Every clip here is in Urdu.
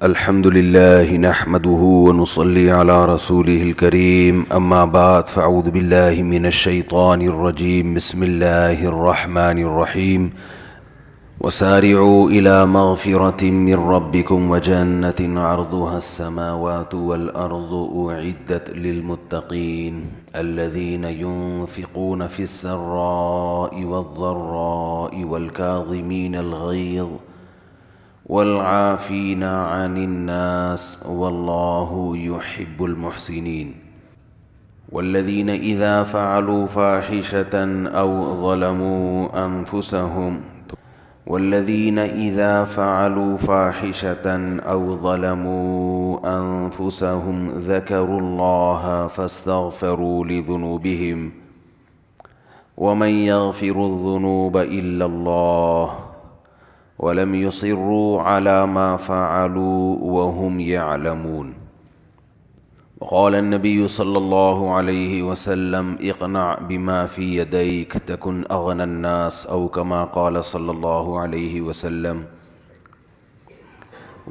الحمد لله نحمده ونصلي على رسوله الكريم أما بعد فأعوذ بالله من الشيطان الرجيم بسم الله الرحمن الرحيم وسارعوا إلى مغفرة من ربكم وجنة عرضها السماوات والأرض أعدت للمتقين الذين ينفقون في السراء والضراء والكاظمين الغيظ والعافين عن الناس والله يحب المحسنين والذين إذا فعلوا فاحشة أو ظلموا أنفسهم ذكروا الله فاستغفروا لذنوبهم ومن يغفر الذنوب إلا الله ولم يصروا على ما فعلوا وهم يعلمون وقال النبي صلى الله عليه وسلم اقنع بما في يديك تكن أغنى الناس أو كما قال صلى الله عليه وسلم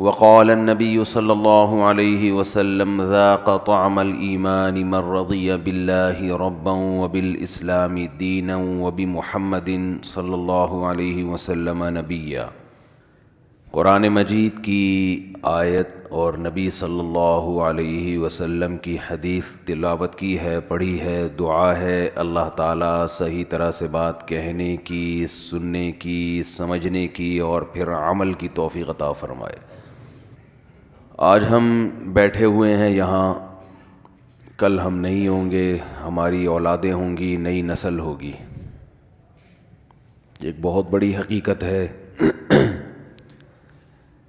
وقال النبي صلى الله عليه وسلم ذاق طعم الإيمان من رضي بالله ربا وبالإسلام دينا وبمحمد صلی اللہ علیہ وسلم نبیا۔ قرآن مجید کی آیت اور نبی صلی اللہ علیہ وسلم کی حدیث تلاوت کی ہے، پڑھی ہے، دعا ہے اللہ تعالیٰ صحیح طرح سے بات کہنے کی، سننے کی، سمجھنے کی اور پھر عمل کی توفیق عطا فرمائے۔ آج ہم بیٹھے ہوئے ہیں یہاں، کل ہم نہیں ہوں گے، ہماری اولادیں ہوں گی، نئی نسل ہوگی۔ ایک بہت بڑی حقیقت ہے،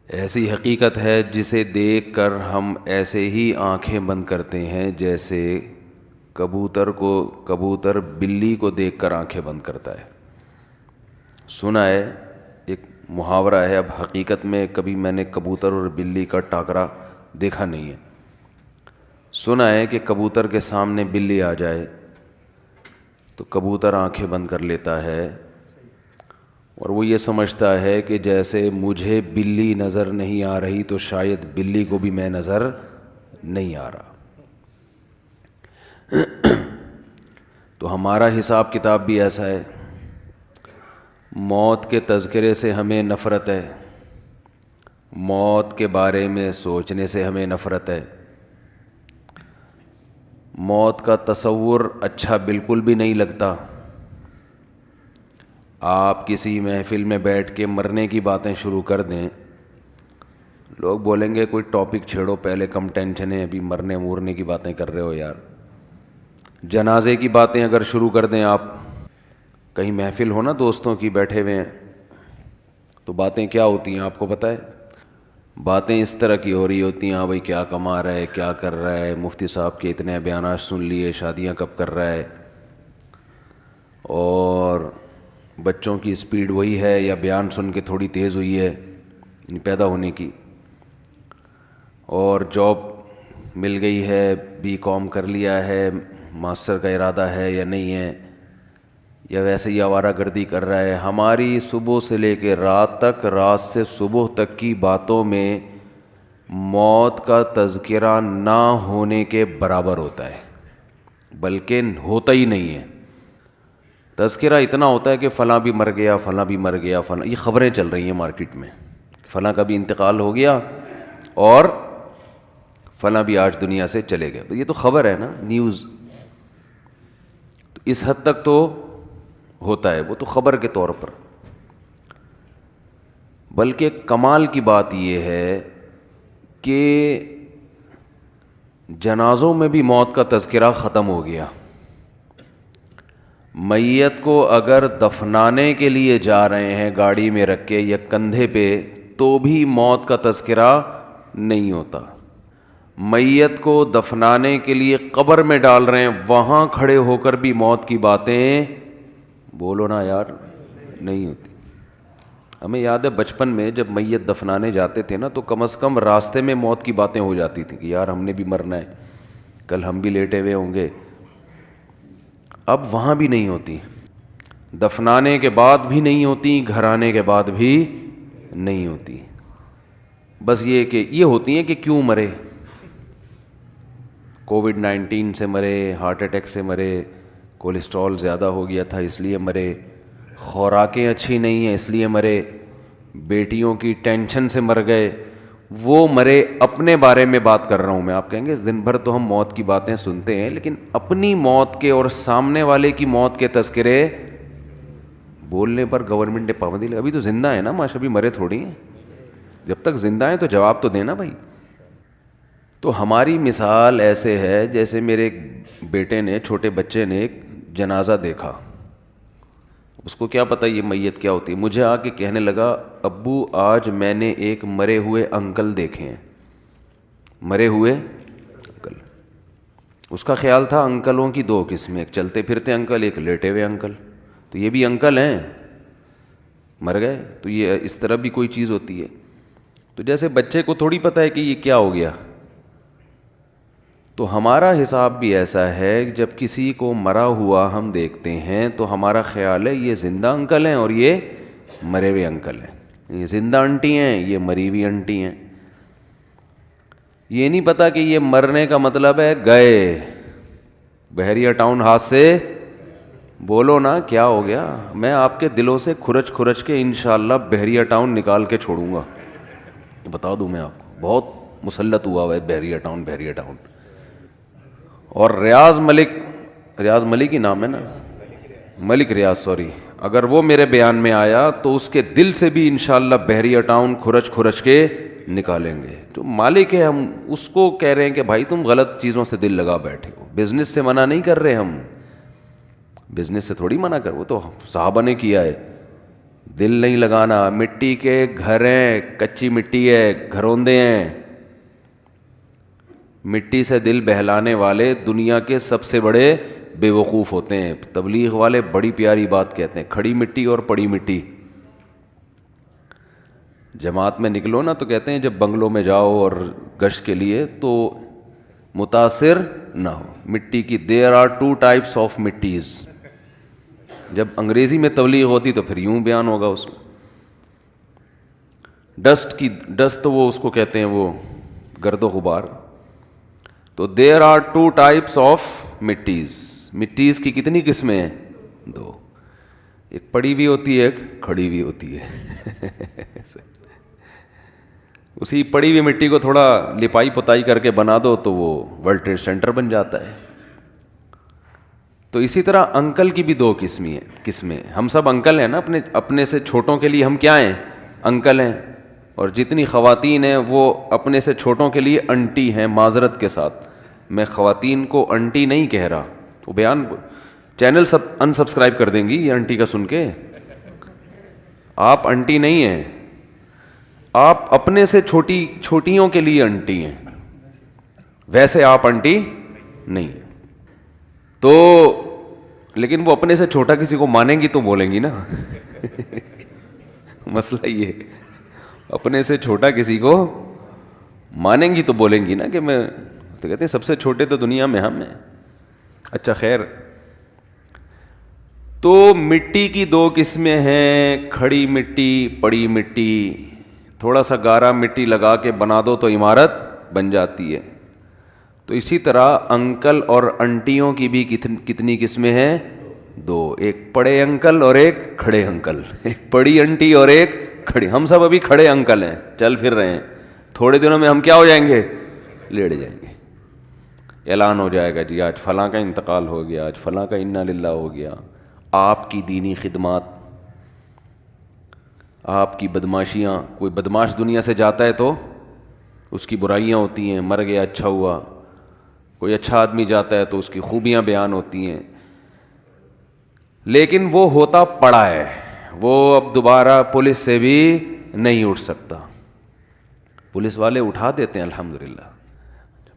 ایسی حقیقت ہے جسے دیکھ کر ہم ایسے ہی آنکھیں بند کرتے ہیں جیسے کبوتر بلی کو دیکھ کر آنکھیں بند کرتا ہے۔ سنا ہے، ایک محاورہ ہے، اب حقیقت میں کبھی میں نے کبوتر اور بلی کا ٹاکرا دیکھا نہیں ہے۔ سنا ہے کہ کبوتر کے سامنے بلی آ جائے تو کبوتر آنکھیں بند کر لیتا ہے اور وہ یہ سمجھتا ہے کہ جیسے مجھے بلی نظر نہیں آ رہی تو شاید بلی کو بھی میں نظر نہیں آ رہا۔ تو ہمارا حساب کتاب بھی ایسا ہے، موت کے تذکرے سے ہمیں نفرت ہے، موت کے بارے میں سوچنے سے ہمیں نفرت ہے، موت کا تصور اچھا بالکل بھی نہیں لگتا۔ آپ کسی محفل میں بیٹھ کے مرنے کی باتیں شروع کر دیں، لوگ بولیں گے کوئی ٹاپک چھیڑو، پہلے کم ٹینشن ہے، ابھی مرنے مورنے کی باتیں کر رہے ہو یار۔ جنازے کی باتیں اگر شروع کر دیں، آپ کہیں محفل ہو نا دوستوں کی، بیٹھے ہوئے ہیں، تو باتیں کیا ہوتی ہیں آپ کو پتہ ہے؟ باتیں اس طرح کی ہو رہی ہوتی ہیں، ہاں بھائی کیا کما رہا ہے، کیا کر رہا ہے، مفتی صاحب کے اتنے بیانات سن لیے، شادیاں کب کر رہا ہے، اور بچوں کی سپیڈ وہی ہے یا بیان سن کے تھوڑی تیز ہوئی ہے پیدا ہونے کی، اور جاب مل گئی ہے، BCom کر لیا ہے، ماسٹر کا ارادہ ہے یا نہیں ہے، یا ویسے ہی آوارہ گردی کر رہا ہے۔ ہماری صبح سے لے کے رات تک، رات سے صبح تک کی باتوں میں موت کا تذکرہ نہ ہونے کے برابر ہوتا ہے، بلکہ ہوتا ہی نہیں ہے۔ تذکرہ اتنا ہوتا ہے کہ فلاں بھی مر گیا، فلاں بھی مر گیا، فلاں، یہ خبریں چل رہی ہیں مارکیٹ میں، فلاں کا بھی انتقال ہو گیا اور فلاں بھی آج دنیا سے چلے گئے۔ یہ تو خبر ہے نا، نیوز۔ تو اس حد تک تو ہوتا ہے، وہ تو خبر کے طور پر۔ بلکہ کمال کی بات یہ ہے کہ جنازوں میں بھی موت کا تذکرہ ختم ہو گیا۔ میت کو اگر دفنانے کے لیے جا رہے ہیں گاڑی میں رکھ کے یا کندھے پہ، تو بھی موت کا تذکرہ نہیں ہوتا۔ میت کو دفنانے کے لیے قبر میں ڈال رہے ہیں، وہاں کھڑے ہو کر بھی موت کی باتیں بولو نا یار نہیں ہوتی۔ ہمیں یاد ہے بچپن میں جب میت دفنانے جاتے تھے نا، تو کم از کم راستے میں موت کی باتیں ہو جاتی تھیں کہ یار ہم نے بھی مرنا ہے، کل ہم بھی لیٹے ہوئے ہوں گے۔ اب وہاں بھی نہیں ہوتی، دفنانے کے بعد بھی نہیں ہوتی، گھر آنے کے بعد بھی نہیں ہوتی۔ بس یہ کہ یہ ہوتی ہیں کہ کیوں مرے، کووڈ-19 سے مرے، ہارٹ اٹیک سے مرے، کولیسٹرول زیادہ ہو گیا تھا اس لیے مرے، خوراکیں اچھی نہیں ہیں اس لیے مرے، بیٹیوں کی ٹینشن سے مر گئے، وہ مرے۔ اپنے بارے میں بات کر رہا ہوں میں۔ آپ کہیں گے دن بھر تو ہم موت کی باتیں سنتے ہیں، لیکن اپنی موت کے اور سامنے والے کی موت کے تذکرے بولنے پر گورنمنٹ نے پابندی لگا۔ ابھی تو زندہ ہے نا ماشاء، ابھی مرے تھوڑی ہیں۔ جب تک زندہ ہیں تو جواب تو دینا بھائی۔ تو ہماری مثال ایسے ہے جیسے میرے ایک بیٹے نے، چھوٹے بچے نے ایک جنازہ دیکھا، اس کو کیا پتہ یہ میت کیا ہوتی ہے، مجھے آ کے کہنے لگا ابو آج میں نے ایک مرے ہوئے انکل دیکھے ہیں۔ مرے ہوئے انکل، اس کا خیال تھا انکلوں کی دو قسمیں، ایک چلتے پھرتے انکل، ایک لیٹے ہوئے انکل، تو یہ بھی انکل ہیں، مر گئے تو یہ اس طرح بھی کوئی چیز ہوتی ہے۔ تو جیسے بچے کو تھوڑی پتہ ہے کہ یہ کیا ہو گیا، تو ہمارا حساب بھی ایسا ہے، جب کسی کو مرا ہوا ہم دیکھتے ہیں تو ہمارا خیال ہے یہ زندہ انکل ہیں اور یہ مرے ہوئے انکل ہیں، یہ زندہ انٹی ہیں، یہ مری ہوئی انٹی ہیں۔ یہ نہیں پتا کہ یہ مرنے کا مطلب ہے گئے۔ بحریہ ٹاؤن ہاتھ سے بولو نا کیا ہو گیا، میں آپ کے دلوں سے کھرچ کھرچ کے انشاءاللہ بحریہ ٹاؤن نکال کے چھوڑوں گا، بتا دوں میں آپ کو، بہت مسلط ہوا ہوا ہے بحریہ ٹاؤن، بحریہ ٹاؤن۔ اور ریاض ملک ہی نام ہے نا، ملک ریاض، سوری، اگر وہ میرے بیان میں آیا تو اس کے دل سے بھی انشاءاللہ بحریہ ٹاؤن کھرچ کھرچ کے نکالیں گے۔ جو مالک ہے ہم اس کو کہہ رہے ہیں کہ بھائی تم غلط چیزوں سے دل لگا بیٹھے ہو، بزنس سے منع نہیں کر رہے ہم، بزنس سے تھوڑی منع کر، وہ تو صحابہ نے کیا ہے، دل نہیں لگانا۔ مٹی کے گھر ہیں، کچی مٹی ہے، گھروندے ہیں، مٹی سے دل بہلانے والے دنیا کے سب سے بڑے بے وقوف ہوتے ہیں۔ تبلیغ والے بڑی پیاری بات کہتے ہیں، کھڑی مٹی اور پڑی مٹی۔ جماعت میں نکلو نا تو کہتے ہیں جب بنگلوں میں جاؤ اور گشت کے لیے تو متاثر نہ ہو مٹی کی۔ There are two types of مٹیز۔ جب انگریزی میں تبلیغ ہوتی تو پھر یوں بیان ہوگا اس میں، ڈسٹ تو وہ اس کو کہتے ہیں وہ گرد و غبار۔ تو there are two types of مٹیز۔ مٹیز کی کتنی قسمیں ہیں؟ دو، ایک پڑی ہوئی ہوتی ہے، ایک کھڑی ہوئی ہوتی ہے۔ اسی پڑی ہوئی مٹی کو تھوڑا لپائی پتائی کر کے بنا دو تو وہ ورلڈ ٹریڈ سینٹر بن جاتا ہے۔ تو اسی طرح انکل کی بھی دو قسمیں، ہم سب انکل ہیں نا، اپنے سے چھوٹوں کے لیے ہم کیا ہیں؟ انکل ہیں، اور جتنی خواتین ہیں وہ اپنے سے چھوٹوں کے لیے انٹی ہیں۔ معذرت کے ساتھ میں خواتین کو انٹی نہیں کہہ رہا، وہ بیان چینل سب انسبسکرائب کر دیں گی یہ انٹی کا سن کے۔ آپ انٹی نہیں ہیں، آپ اپنے سے چھوٹیوں کے لیے انٹی ہیں، ویسے آپ انٹی نہیں ہیں۔ تو لیکن وہ اپنے سے چھوٹا کسی کو مانیں گی تو بولیں گی نا۔ مسئلہ یہ اپنے سے چھوٹا کسی کو مانیں گی تو بولیں گی نا کہ میں تو کہتے ہیں سب سے چھوٹے تو دنیا میں ہم ہیں۔ اچھا خیر، تو مٹی کی دو قسمیں ہیں، کھڑی مٹی، پڑی مٹی۔ تھوڑا سا گارا مٹی لگا کے بنا دو تو عمارت بن جاتی ہے۔ تو اسی طرح انکل اور انٹیوں کی بھی کتنی قسمیں ہیں؟ دو، ایک پڑے انکل اور ایک کھڑے انکل، ایک پڑی انٹی اور ایک کھڑی۔ ہم سب ابھی کھڑے انکل ہیں، چل پھر رہے ہیں، تھوڑے دنوں میں ہم کیا ہو جائیں گے؟ لیٹ جائیں گے، اعلان ہو جائے گا جی آج فلاں کا انتقال ہو گیا، آج فلاں کا انا للہ ہو گیا۔ آپ کی دینی خدمات، آپ کی بدماشیاں، کوئی بدماش دنیا سے جاتا ہے تو اس کی برائیاں ہوتی ہیں، مر گیا اچھا ہوا، کوئی اچھا آدمی جاتا ہے تو اس کی خوبیاں بیان ہوتی ہیں، لیکن وہ ہوتا پڑا ہے، وہ اب دوبارہ پولیس سے بھی نہیں اٹھ سکتا۔ پولیس والے اٹھا دیتے ہیں الحمدللہ۔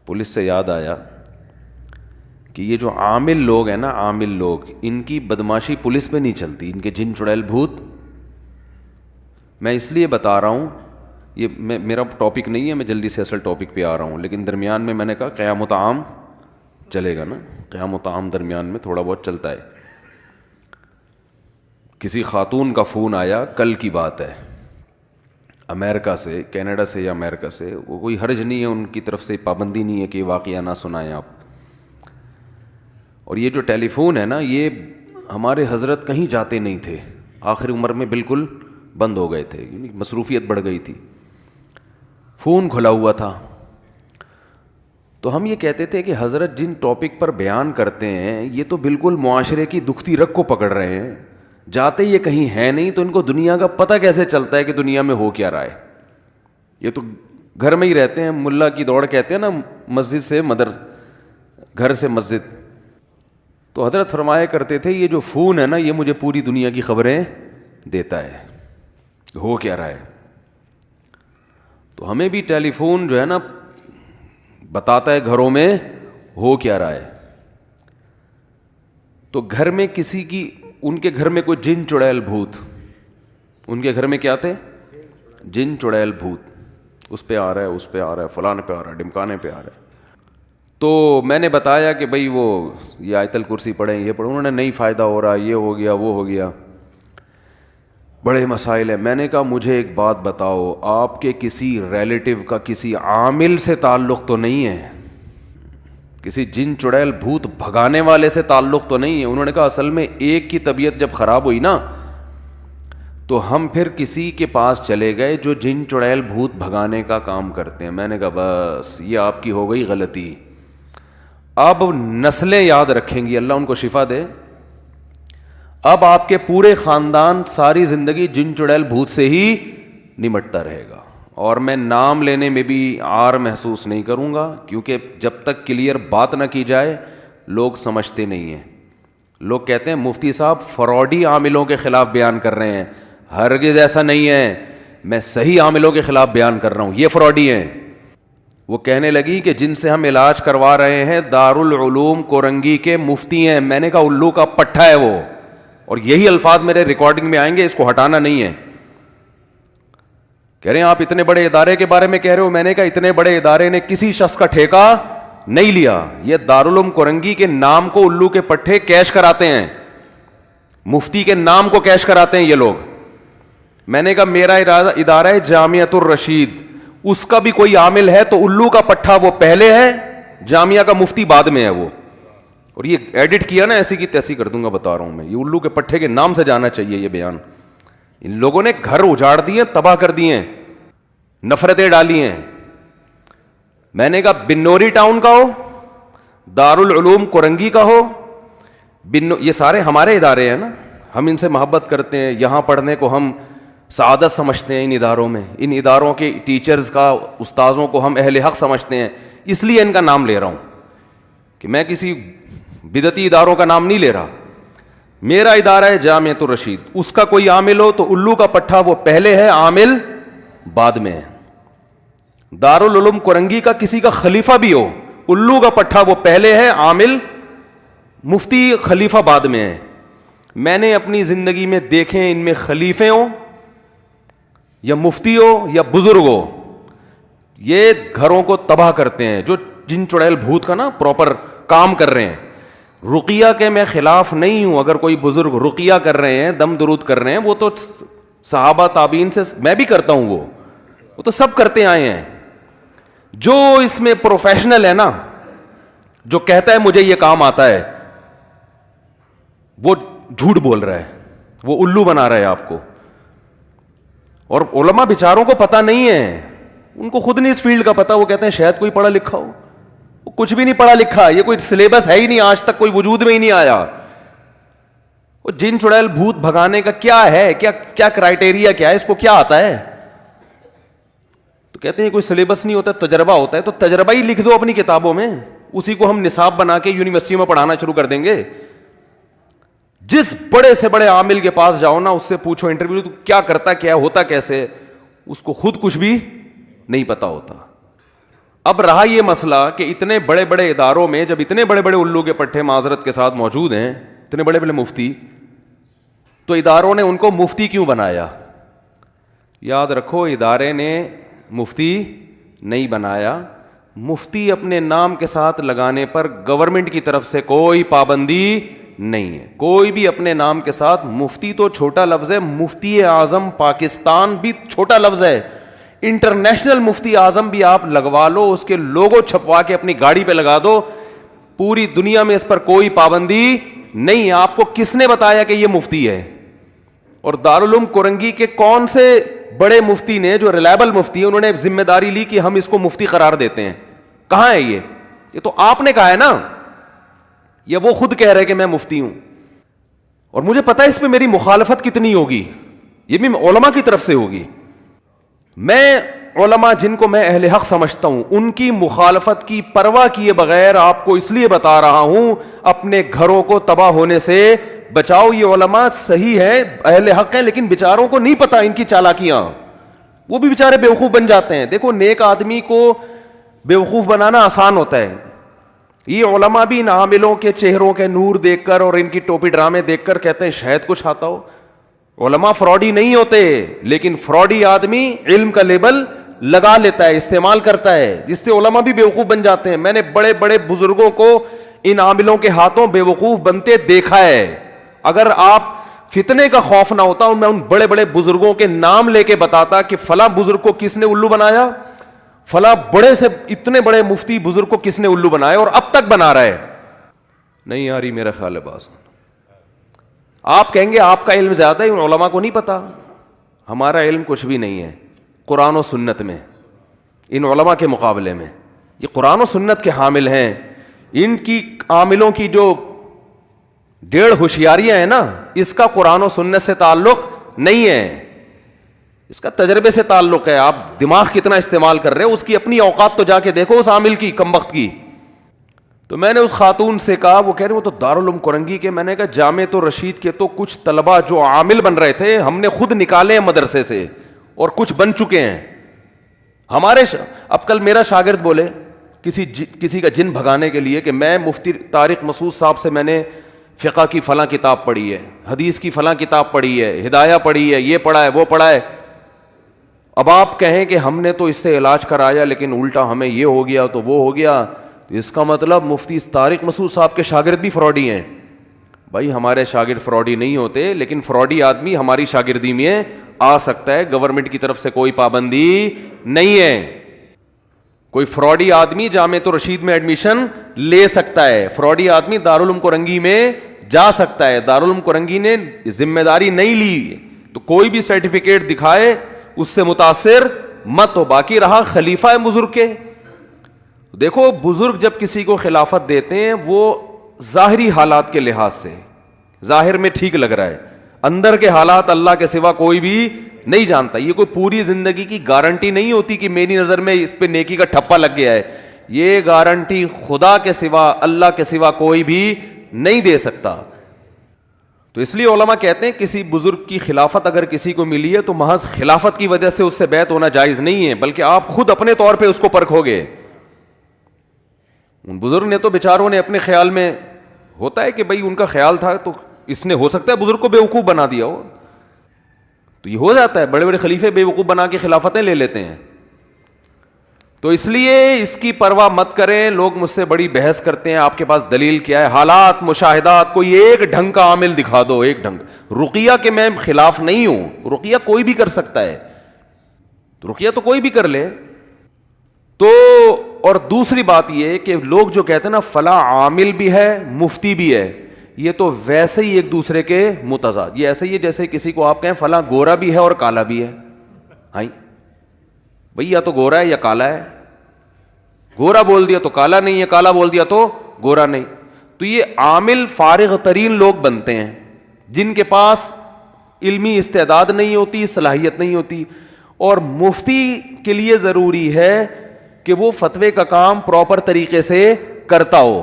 پولیس سے یاد آیا کہ یہ جو عامل لوگ ہیں نا، عامل لوگ، ان کی بدماشی پولیس پہ نہیں چلتی، ان کے جن چڑیل بھوت۔ میں اس لیے بتا رہا ہوں، یہ میرا ٹاپک نہیں ہے، میں جلدی سے اصل ٹاپک پہ آ رہا ہوں، لیکن درمیان میں نے کہا قیام و طعام چلے گا نا، قیام و طعام درمیان میں تھوڑا بہت چلتا ہے۔ کسی خاتون کا فون آیا، کل کی بات ہے، امریکہ سے، کینیڈا سے یا امریکہ سے، وہ کوئی حرج نہیں ہے، ان کی طرف سے پابندی نہیں ہے کہ واقعہ نہ سنائیں آپ. اور یہ جو ٹیلی فون ہے نا، یہ ہمارے حضرت کہیں جاتے نہیں تھے، آخری عمر میں بالکل بند ہو گئے تھے، مصروفیت بڑھ گئی تھی، فون کھلا ہوا تھا. تو ہم یہ کہتے تھے کہ حضرت جن ٹاپک پر بیان کرتے ہیں یہ تو بالکل معاشرے کی دکھتی رگ کو پکڑ رہے ہیں، جاتے یہ کہیں ہے نہیں، تو ان کو دنیا کا پتہ کیسے چلتا ہے کہ دنیا میں ہو کیا رہا ہے؟ یہ تو گھر میں ہی رہتے ہیں، ملا کی دوڑ کہتے ہیں نا، مسجد سے گھر سے مسجد. تو حضرت فرمایا کرتے تھے یہ جو فون ہے نا، یہ مجھے پوری دنیا کی خبریں دیتا ہے، ہو کیا رہا ہے. تو ہمیں بھی ٹیلی فون جو ہے نا بتاتا ہے گھروں میں ہو کیا رہا ہے. تو گھر میں کسی کی، ان کے گھر میں کوئی جن چڑیل بھوت، ان کے گھر میں کیا تھے؟ جن چڑیل بھوت، اس پہ آ رہا ہے، اس پہ آ رہا ہے، فلانے پہ آ رہا ہے، ڈمکانے پہ آ رہا ہے. تو میں نے بتایا کہ بھائی وہ یہ آیت الکرسی پڑھیں، یہ پڑھیں، انہوں نے نہیں فائدہ ہو رہا، یہ ہو گیا، وہ ہو گیا، بڑے مسائل ہیں. میں نے کہا مجھے ایک بات بتاؤ، آپ کے کسی ریلیٹو کا کسی عامل سے تعلق تو نہیں ہے، کسی جن چڑیل بھوت بھگانے والے سے تعلق تو نہیں ہے؟ انہوں نے کہا اصل میں ایک کی طبیعت جب خراب ہوئی نا تو ہم پھر کسی کے پاس چلے گئے جو جن چڑیل بھوت بھگانے کا کام کرتے ہیں. میں نے کہا بس یہ آپ کی ہو گئی غلطی. اب نسلیں یاد رکھیں گی، اللہ ان کو شفا دے. اب آپ کے پورے خاندان ساری زندگی جن چڑیل بھوت سے ہی نمٹتا رہے گا، اور میں نام لینے میں بھی عار محسوس نہیں کروں گا، کیونکہ جب تک کلیئر بات نہ کی جائے لوگ سمجھتے نہیں ہیں. لوگ کہتے ہیں مفتی صاحب فراڈی عاملوں کے خلاف بیان کر رہے ہیں. ہرگز ایسا نہیں ہے، میں صحیح عاملوں کے خلاف بیان کر رہا ہوں، یہ فراڈی ہیں. وہ کہنے لگی کہ جن سے ہم علاج کروا رہے ہیں دارالعلوم کورنگی کے مفتی ہیں. میں نے کہا الو کا پٹھا ہے وہ، اور یہی الفاظ میرے ریکارڈنگ میں آئیں گے، اس کو ہٹانا نہیں ہے. کہہ رہے ہیں آپ اتنے بڑے ادارے کے بارے میں کہہ رہے ہو. میں نے کہا اتنے بڑے ادارے نے کسی شخص کا ٹھیکہ نہیں لیا، یہ دارالعلوم کورنگی کے نام کو الو کے پٹھے کیش کراتے ہیں، مفتی کے نام کو کیش کراتے ہیں یہ لوگ. میں نے کہا میرا ادارہ ہے جامعۃ الرشید، اس کا بھی کوئی عامل ہے تو الو کا پٹھا وہ پہلے ہے، جامعہ کا مفتی بعد میں ہے وہ. اور یہ ایڈٹ کیا نا، ایسی کی تیسی کر دوں گا، بتا رہا ہوں میں، یہ الو کے پٹھے کے نام سے جانا چاہیے یہ بیان. ان لوگوں نے گھر اجاڑ دیے، تباہ کر دیے ہیں، نفرتیں ڈالی ہیں. میں نے کہا بنوری ٹاؤن کا ہو، دارالعلوم کورنگی کا ہو، یہ سارے ہمارے ادارے ہیں نا، ہم ان سے محبت کرتے ہیں، یہاں پڑھنے کو ہم سعادت سمجھتے ہیں. ان اداروں میں، ان اداروں کے ٹیچرز کا، استاذوں کو ہم اہل حق سمجھتے ہیں، اس لیے ان کا نام لے رہا ہوں کہ میں کسی بدعتی اداروں کا نام نہیں لے رہا. میرا ادارہ ہے جامعۃ الرشید، اس کا کوئی عامل ہو تو الو کا پٹھا وہ پہلے ہے، عامل بعد میں ہے. دارالعلوم کورنگی کا کسی کا خلیفہ بھی ہو، الو کا پٹھا وہ پہلے ہے، عامل مفتی خلیفہ بعد میں ہے. میں نے اپنی زندگی میں دیکھیں ان میں خلیفے ہوں یا مفتی ہو یا بزرگ ہو، یہ گھروں کو تباہ کرتے ہیں. جو جن چڑیل بھوت کا نا پراپر کام کر رہے ہیں. رقیہ کے میں خلاف نہیں ہوں، اگر کوئی بزرگ رقیہ کر رہے ہیں، دم درود کر رہے ہیں، وہ تو صحابہ تابعین سے میں بھی کرتا ہوں، وہ تو سب کرتے آئے ہیں. جو اس میں پروفیشنل ہے نا، جو کہتا ہے مجھے یہ کام آتا ہے، وہ جھوٹ بول رہا ہے، وہ الو بنا رہا ہے آپ کو. اور علماء بیچاروں کو پتہ نہیں ہے، ان کو خود نہیں اس فیلڈ کا پتہ. وہ کہتے ہیں شاید کوئی پڑھا لکھا ہو، وہ کچھ بھی نہیں پڑھا لکھا، یہ کوئی سلیبس ہے ہی نہیں، آج تک کوئی وجود میں ہی نہیں آیا. وہ جن چڑیل بھوت بھگانے کا کیا ہے، کیا کرائٹیریا کیا ہے، اس کو کیا آتا ہے؟ تو کہتے ہیں کوئی سلیبس نہیں ہوتا، تجربہ ہوتا ہے. تو تجربہ ہی لکھ دو اپنی کتابوں میں، اسی کو ہم نصاب بنا کے یونیورسٹیوں میں پڑھانا شروع کر دیں گے. جس بڑے سے بڑے عامل کے پاس جاؤ نا، اس سے پوچھو انٹرویو تو کیا کرتا، کیا ہوتا کیسے، اس کو خود کچھ بھی نہیں پتا ہوتا. اب رہا یہ مسئلہ کہ اتنے بڑے بڑے اداروں میں جب اتنے بڑے بڑے الو کے پٹھے معذرت کے ساتھ موجود ہیں، اتنے بڑے بڑے مفتی، تو اداروں نے ان کو مفتی کیوں بنایا؟ یاد رکھو، ادارے نے مفتی نہیں بنایا. مفتی اپنے نام کے ساتھ لگانے پر گورنمنٹ کی طرف سے کوئی پابندی نہیں ہے. کوئی بھی اپنے نام کے ساتھ، مفتی تو چھوٹا لفظ ہے، مفتی اعظم پاکستان بھی چھوٹا لفظ ہے. انٹرنیشنل مفتی اعظم بھی آپ لگوا لو, اس کے لوگو چھپوا کے اپنی گاڑی پہ لگا دو, پوری دنیا میں اس پر کوئی پابندی نہیں ہے. آپ کو کس نے بتایا کہ یہ مفتی ہے؟ اور دارالعلوم کورنگی کے کون سے بڑے مفتی نے, جو ریلائبل مفتی ہیں, انہوں نے ذمہ داری لی کہ ہم اس کو مفتی قرار دیتے ہیں؟ کہاں ہے یہ تو آپ نے کہا ہے نا, یا وہ خود کہہ رہے کہ میں مفتی ہوں؟ اور مجھے پتا ہے اس پہ میری مخالفت کتنی ہوگی, یہ بھی علماء کی طرف سے ہوگی. میں علماء جن کو میں اہل حق سمجھتا ہوں ان کی مخالفت کی پرواہ کیے بغیر آپ کو اس لیے بتا رہا ہوں, اپنے گھروں کو تباہ ہونے سے بچاؤ. یہ علماء صحیح ہے, اہل حق ہیں, لیکن بیچاروں کو نہیں پتا ان کی چالاکیاں, وہ بھی بیچارے بیوقوف بن جاتے ہیں. دیکھو نیک آدمی کو بیوقوف بنانا آسان ہوتا ہے. یہ علماء بھی ان عاملوں کے چہروں کے نور دیکھ کر اور ان کی ٹوپی ڈرامے دیکھ کر کہتے ہیں شاید کچھ آتا ہو. علماء فراڈی نہیں ہوتے, لیکن فراڈی آدمی علم کا لیبل لگا لیتا ہے, استعمال کرتا ہے, جس سے علماء بھی بیوقوف بن جاتے ہیں. میں نے بڑے بڑے بزرگوں کو ان عاملوں کے ہاتھوں بیوقوف بنتے دیکھا ہے. اگر آپ فتنے کا خوف نہ ہوتا, میں ان بڑے بڑے بزرگوں کے نام لے کے بتاتا کہ فلاں بزرگ کو کس نے الو بنایا, فلاں بڑے سے اتنے بڑے مفتی بزرگ کو کس نے الو بنایا اور اب تک بنا رہا ہے. نہیں آ رہی میرا خیال ہے باز. آپ کہیں گے آپ کا علم زیادہ ہے, ان علماء کو نہیں پتا. ہمارا علم کچھ بھی نہیں ہے قرآن و سنت میں, ان علماء کے مقابلے میں. یہ قرآن و سنت کے حامل ہیں. ان کی عاملوں کی جو 1.5 ہوشیاریاں ہیں نا, اس کا قرآن و سنت سے تعلق نہیں ہے, اس کا تجربے سے تعلق ہے. آپ دماغ کتنا استعمال کر رہے ہو, اس کی اپنی اوقات تو جا کے دیکھو اس عامل کی, کمبخت کی. تو میں نے اس خاتون سے کہا, وہ کہہ رہے وہ تو دارالعلوم کورنگی کے. میں نے کہا جامعۃ الرشید کے تو کچھ طلبہ جو عامل بن رہے تھے ہم نے خود نکالے ہیں مدرسے سے, اور کچھ بن چکے ہیں ہمارے. اب کل میرا شاگرد بولے کسی کا جن بھگانے کے لیے کہ میں مفتی طارق مسعود صاحب سے میں نے فقہ کی فلاں کتاب پڑھی ہے, حدیث کی فلاں کتاب پڑھی ہے, ہدایہ پڑھی ہے, یہ پڑھا ہے, وہ پڑھا ہے. اب آپ کہیں کہ ہم نے تو اس سے علاج کرایا لیکن الٹا ہمیں یہ ہو گیا تو وہ ہو گیا, تو اس کا مطلب مفتی طارق مسعود صاحب کے شاگرد بھی فراڈی ہیں. بھائی ہمارے شاگرد فراڈی نہیں ہوتے, لیکن فراڈی آدمی ہماری شاگردی میں آ سکتا ہے. گورنمنٹ کی طرف سے کوئی پابندی نہیں ہے. کوئی فراڈی آدمی جامعۃ الرشید میں ایڈمیشن لے سکتا ہے, فراڈی آدمی دارالعلوم کورنگی میں جا سکتا ہے. دارالعلوم کورنگی نے ذمہ داری نہیں لی, تو کوئی بھی سرٹیفکیٹ دکھائے اس سے متاثر مت ہو. باقی رہا خلیفہ بزرگ کے, دیکھو بزرگ جب کسی کو خلافت دیتے ہیں وہ ظاہری حالات کے لحاظ سے ظاہر میں ٹھیک لگ رہا ہے, اندر کے حالات اللہ کے سوا کوئی بھی نہیں جانتا. یہ کوئی پوری زندگی کی گارنٹی نہیں ہوتی کہ میری نظر میں اس پہ نیکی کا ٹھپا لگ گیا ہے. یہ گارنٹی خدا کے سوا اللہ کے سوا کوئی بھی نہیں دے سکتا. تو اس لیے علماء کہتے ہیں کسی بزرگ کی خلافت اگر کسی کو ملی ہے تو محض خلافت کی وجہ سے اس سے بیعت ہونا جائز نہیں ہے, بلکہ آپ خود اپنے طور پہ اس کو پرکھو گے. ان بزرگ نے تو بیچاروں نے اپنے خیال میں, ہوتا ہے کہ بھائی ان کا خیال تھا تو اس نے ہو سکتا ہے بزرگ کو بیوقوف بنا دیا ہو, تو یہ ہو جاتا ہے. بڑے بڑے خلیفے بیوقوف بنا کے خلافتیں لے لیتے ہیں. تو اس لیے اس کی پرواہ مت کریں. لوگ مجھ سے بڑی بحث کرتے ہیں آپ کے پاس دلیل کیا ہے, حالات مشاہدات, کوئی ایک ڈھنگ کا عامل دکھا دو, ایک ڈھنگ. رقیہ کے میں خلاف نہیں ہوں, رقیہ کوئی بھی کر سکتا ہے, رقیہ تو کوئی بھی کر لے. تو اور دوسری بات یہ کہ لوگ جو کہتے ہیں نا فلاں عامل بھی ہے مفتی بھی ہے, یہ تو ویسے ہی ایک دوسرے کے متضاد. یہ ایسے ہی ہے جیسے کسی کو آپ کہیں فلاں گورا بھی ہے اور کالا بھی ہے. ہاں بھئی یا تو گورا ہے یا کالا ہے, گورا بول دیا تو کالا نہیں ہے, کالا بول دیا تو گورا نہیں. تو یہ عامل فارغ ترین لوگ بنتے ہیں جن کے پاس علمی استعداد نہیں ہوتی, صلاحیت نہیں ہوتی. اور مفتی کے لیے ضروری ہے کہ وہ فتوے کا کام پراپر طریقے سے کرتا ہو.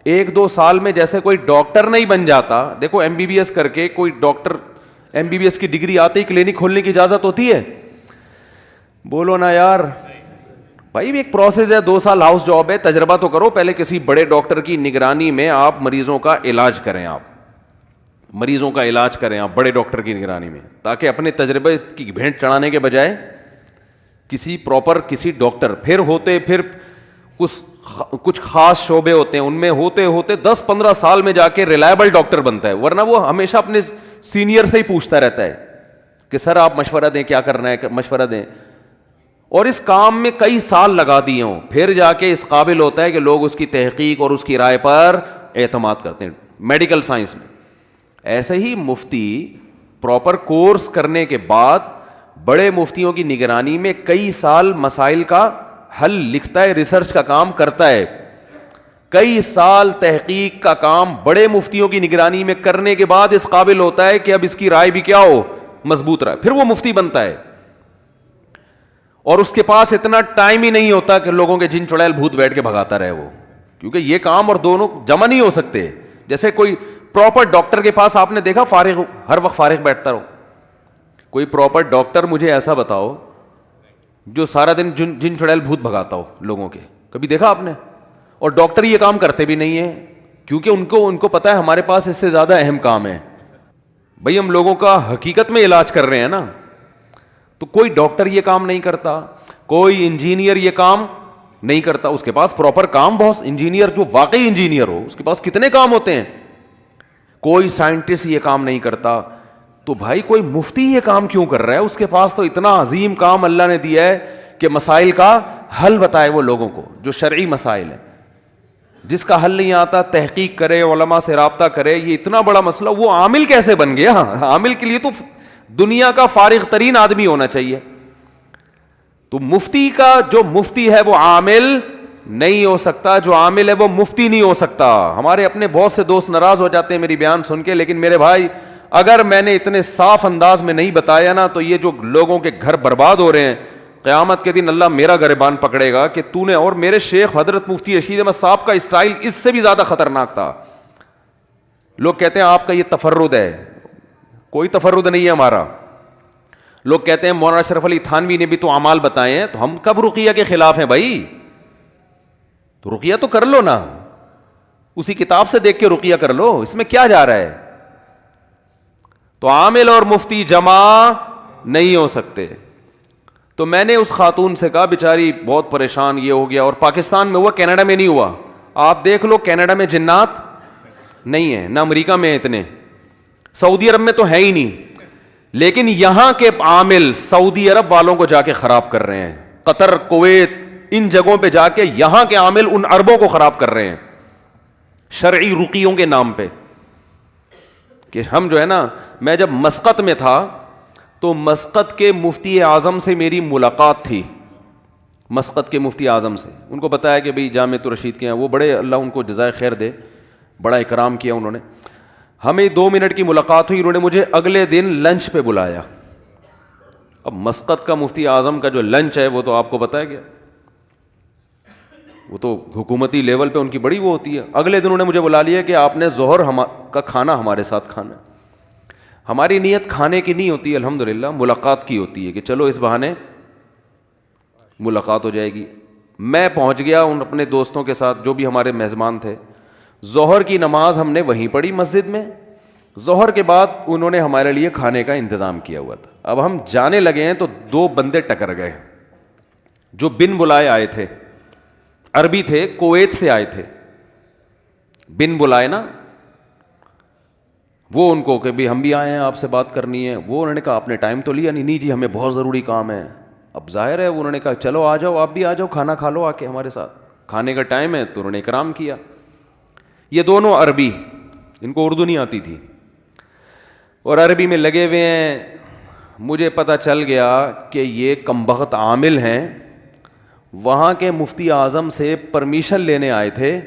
1-2 سال میں جیسے کوئی ڈاکٹر نہیں بن جاتا. دیکھو ایم بی بی ایس کر کے کوئی doctor, M B B S کی ڈگری آتے ہی کلینک کھولنے کی اجازت ہوتی ہے؟ بولو نا یار. بھائی بھی ایک پروسیس ہے, 2 سال ہاؤس جاب ہے, تجربہ تو کرو. پہلے کسی بڑے ڈاکٹر کی نگرانی میں آپ مریضوں کا علاج کریں, آپ مریضوں کا علاج کریں آپ بڑے ڈاکٹر کی نگرانی میں, تاکہ اپنے تجربے کی بھینٹ چڑھانے کے بجائے کسی پراپر کسی ڈاکٹر. پھر کچھ خاص شعبے ہوتے ہیں, ان میں ہوتے 10-15 سال میں جا کے ریلائبل ڈاکٹر بنتا ہے. ورنہ وہ ہمیشہ اپنے سینئر سے ہی پوچھتا رہتا ہے کہ سر آپ مشورہ دیں, کیا کرنا ہے, مشورہ دیں. اور اس کام میں کئی سال لگا دیے ہوں, پھر جا کے اس قابل ہوتا ہے کہ لوگ اس کی تحقیق اور اس کی رائے پر اعتماد کرتے ہیں میڈیکل سائنس میں. ایسے ہی مفتی پراپر کورس کرنے کے بعد بڑے مفتیوں کی نگرانی میں کئی سال مسائل کا حل لکھتا ہے, ریسرچ کا کام کرتا ہے, کئی سال تحقیق کا کام بڑے مفتیوں کی نگرانی میں کرنے کے بعد اس قابل ہوتا ہے کہ اب اس کی رائے بھی کیا ہو, مضبوط رہے, پھر وہ مفتی بنتا ہے. اور اس کے پاس اتنا ٹائم ہی نہیں ہوتا کہ لوگوں کے جن چڑیل بھوت بیٹھ کے بھگاتا رہے وہ, کیونکہ یہ کام اور دونوں جمع نہیں ہو سکتے. جیسے کوئی پراپر ڈاکٹر کے پاس آپ نے دیکھا فارغ ہر وقت فارغ بیٹھتا رہو, کوئی پراپر ڈاکٹر مجھے ایسا بتاؤ جو سارا دن جن چڑیل بھوت بھگاتا ہو لوگوں کے, کبھی دیکھا آپ نے؟ اور ڈاکٹر یہ کام کرتے بھی نہیں ہیں, کیونکہ ان کو پتا ہے ہمارے پاس اس سے زیادہ اہم کام ہے. بھائی ہم لوگوں کا حقیقت میں علاج کر رہے ہیں نا, تو کوئی ڈاکٹر یہ کام نہیں کرتا, کوئی انجینئر یہ کام نہیں کرتا, اس کے پاس پراپر کام بہت, انجینئر جو واقعی انجینئر ہو اس کے پاس کتنے کام ہوتے ہیں, کوئی سائنٹسٹ یہ کام نہیں کرتا. تو بھائی کوئی مفتی یہ کام کیوں کر رہا ہے؟ اس کے پاس تو اتنا عظیم کام اللہ نے دیا ہے کہ مسائل کا حل بتائے وہ لوگوں کو, جو شرعی مسائل ہیں. جس کا حل نہیں آتا تحقیق کرے, علماء سے رابطہ کرے, یہ اتنا بڑا مسئلہ, وہ عامل کیسے بن گیا؟ عامل کے لیے تو دنیا کا فارغ ترین آدمی ہونا چاہیے. تو مفتی کا جو مفتی ہے وہ عامل نہیں ہو سکتا, جو عامل ہے وہ مفتی نہیں ہو سکتا. ہمارے اپنے بہت سے دوست ناراض ہو جاتے ہیں میری بیان سن کے, لیکن میرے بھائی اگر میں نے اتنے صاف انداز میں نہیں بتایا نا, تو یہ جو لوگوں کے گھر برباد ہو رہے ہیں, قیامت کے دن اللہ میرا گریبان پکڑے گا کہ تو نے. اور میرے شیخ حضرت مفتی رشید احمد صاحب کا اسٹائل اس سے بھی زیادہ خطرناک تھا. لوگ کہتے ہیں آپ کا یہ تفرد ہے, کوئی تفرد نہیں ہے ہمارا. لوگ کہتے ہیں مولانا اشرف علی تھانوی نے بھی تو اعمال بتائے ہیں, تو ہم کب رقیہ کے خلاف ہیں بھائی؟ تو رقیہ تو کر لو نا, اسی کتاب سے دیکھ کے رقیہ کر لو, اس میں کیا جا رہا ہے؟ تو عامل اور مفتی جمع نہیں ہو سکتے. تو میں نے اس خاتون سے کہا, بیچاری بہت پریشان, یہ ہو گیا, اور پاکستان میں ہوا, کینیڈا میں نہیں ہوا. آپ دیکھ لو, کینیڈا میں جنات نہیں ہیں, نہ امریکہ میں اتنے, سعودی عرب میں تو ہے ہی نہیں, لیکن یہاں کے عامل سعودی عرب والوں کو جا کے خراب کر رہے ہیں. قطر, کویت, ان جگہوں پہ جا کے یہاں کے عامل ان عربوں کو خراب کر رہے ہیں شرعی رقیوں کے نام پہ. کہ ہم جو ہے نا, میں جب مسقط میں تھا تو مسقط کے مفتی اعظم سے میری ملاقات تھی, مسقط کے مفتی اعظم سے. ان کو بتایا کہ بھئی جامعۃ الرشید کے ہیں, وہ بڑے, اللہ ان کو جزائے خیر دے, بڑا اکرام کیا انہوں نے. ہمیں 2 منٹ کی ملاقات ہوئی, انہوں نے مجھے اگلے دن لنچ پہ بلایا. اب مسقط کا مفتی اعظم کا جو لنچ ہے وہ تو آپ کو پتہ ہے کیا, وہ تو حکومتی لیول پہ ان کی بڑی وہ ہوتی ہے. اگلے دن انہوں نے مجھے بلا لیا کہ آپ نے ظہر کا کھانا ہمارے ساتھ کھانا. ہماری نیت کھانے کی نہیں ہوتی الحمدللہ, ملاقات کی ہوتی ہے کہ چلو اس بہانے ملاقات ہو جائے گی. میں پہنچ گیا ان اپنے دوستوں کے ساتھ جو بھی ہمارے میزبان تھے. ظہر کی نماز ہم نے وہیں پڑھی مسجد میں. ظہر کے بعد انہوں نے ہمارے لیے کھانے کا انتظام کیا ہوا تھا. اب ہم جانے لگے ہیں تو 2 بندے ٹکر گئے جو بن بلائے آئے تھے, عربی تھے, کویت سے آئے تھے, بن بلائے نا. وہ ان کو کہ بھی ہم بھی آئے ہیں آپ سے بات کرنی ہے. وہ انہوں نے کہا آپ نے ٹائم تو لیا نہیں؟ نہیں جی ہمیں بہت ضروری کام ہے. اب ظاہر ہے انہوں نے کہا چلو آ جاؤ, آپ بھی آ جاؤ, کھانا کھا لو آ کے ہمارے ساتھ, کھانے کا ٹائم ہے. تو انہوں نے اکرام کیا. یہ دونوں عربی, ان کو اردو نہیں آتی تھی, اور عربی میں لگے ہوئے ہیں. مجھے پتہ چل گیا کہ یہ کمبخت عامل ہیں, وہاں کے مفتی اعظم سے پرمیشن لینے آئے تھے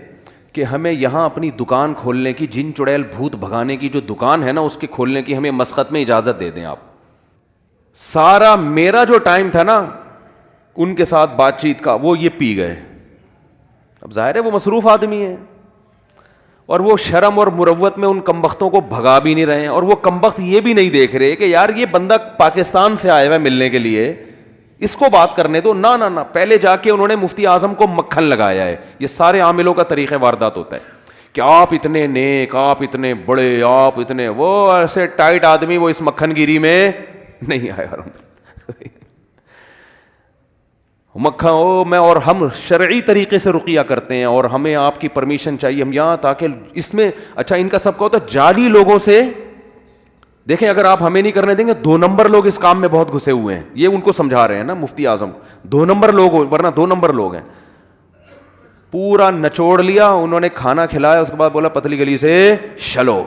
کہ ہمیں یہاں اپنی دکان کھولنے کی, جن چڑیل بھوت بھگانے کی جو دکان ہے نا اس کے کھولنے کی ہمیں مسقط میں اجازت دے دیں آپ. سارا میرا جو ٹائم تھا نا ان کے ساتھ بات چیت کا, وہ یہ پی گئے. اب ظاہر ہے وہ مصروف آدمی ہیں, اور وہ شرم اور مروت میں ان کمبختوں کو بھگا بھی نہیں رہے ہیں. اور وہ کمبخت یہ بھی نہیں دیکھ رہے کہ یار یہ بندہ پاکستان سے آیا ہوا ہے ملنے کے لیے, اس کو بات کرنے دو. نہ پہلے جا کے انہوں نے مفتی اعظم کو مکھن لگایا ہے. یہ سارے عاملوں کا طریقہ واردات ہوتا ہے کہ آپ اتنے نیک, آپ اتنے بڑے, آپ اتنے, وہ ایسے ٹائٹ آدمی وہ اس مکھن گیری میں نہیں آیا. مکھن او میں, اور ہم شرعی طریقے سے رقیہ کرتے ہیں اور ہمیں آپ کی پرمیشن چاہیے. ہم یہاں تاکہ اس میں اچھا ان کا سب کا ہوتا ہے جعلی لوگوں سے دیکھیں اگر آپ ہمیں نہیں کرنے دیں گے, 2 نمبر لوگ اس کام میں بہت گھسے ہوئے ہیں, یہ ان کو سمجھا رہے ہیں نا مفتی اعظم, 2 نمبر لوگ ورنہ 2 نمبر لوگ ہیں. پورا نچوڑ لیا انہوں نے, کھانا کھلایا, اس کے بعد بولا پتلی گلی سے چلو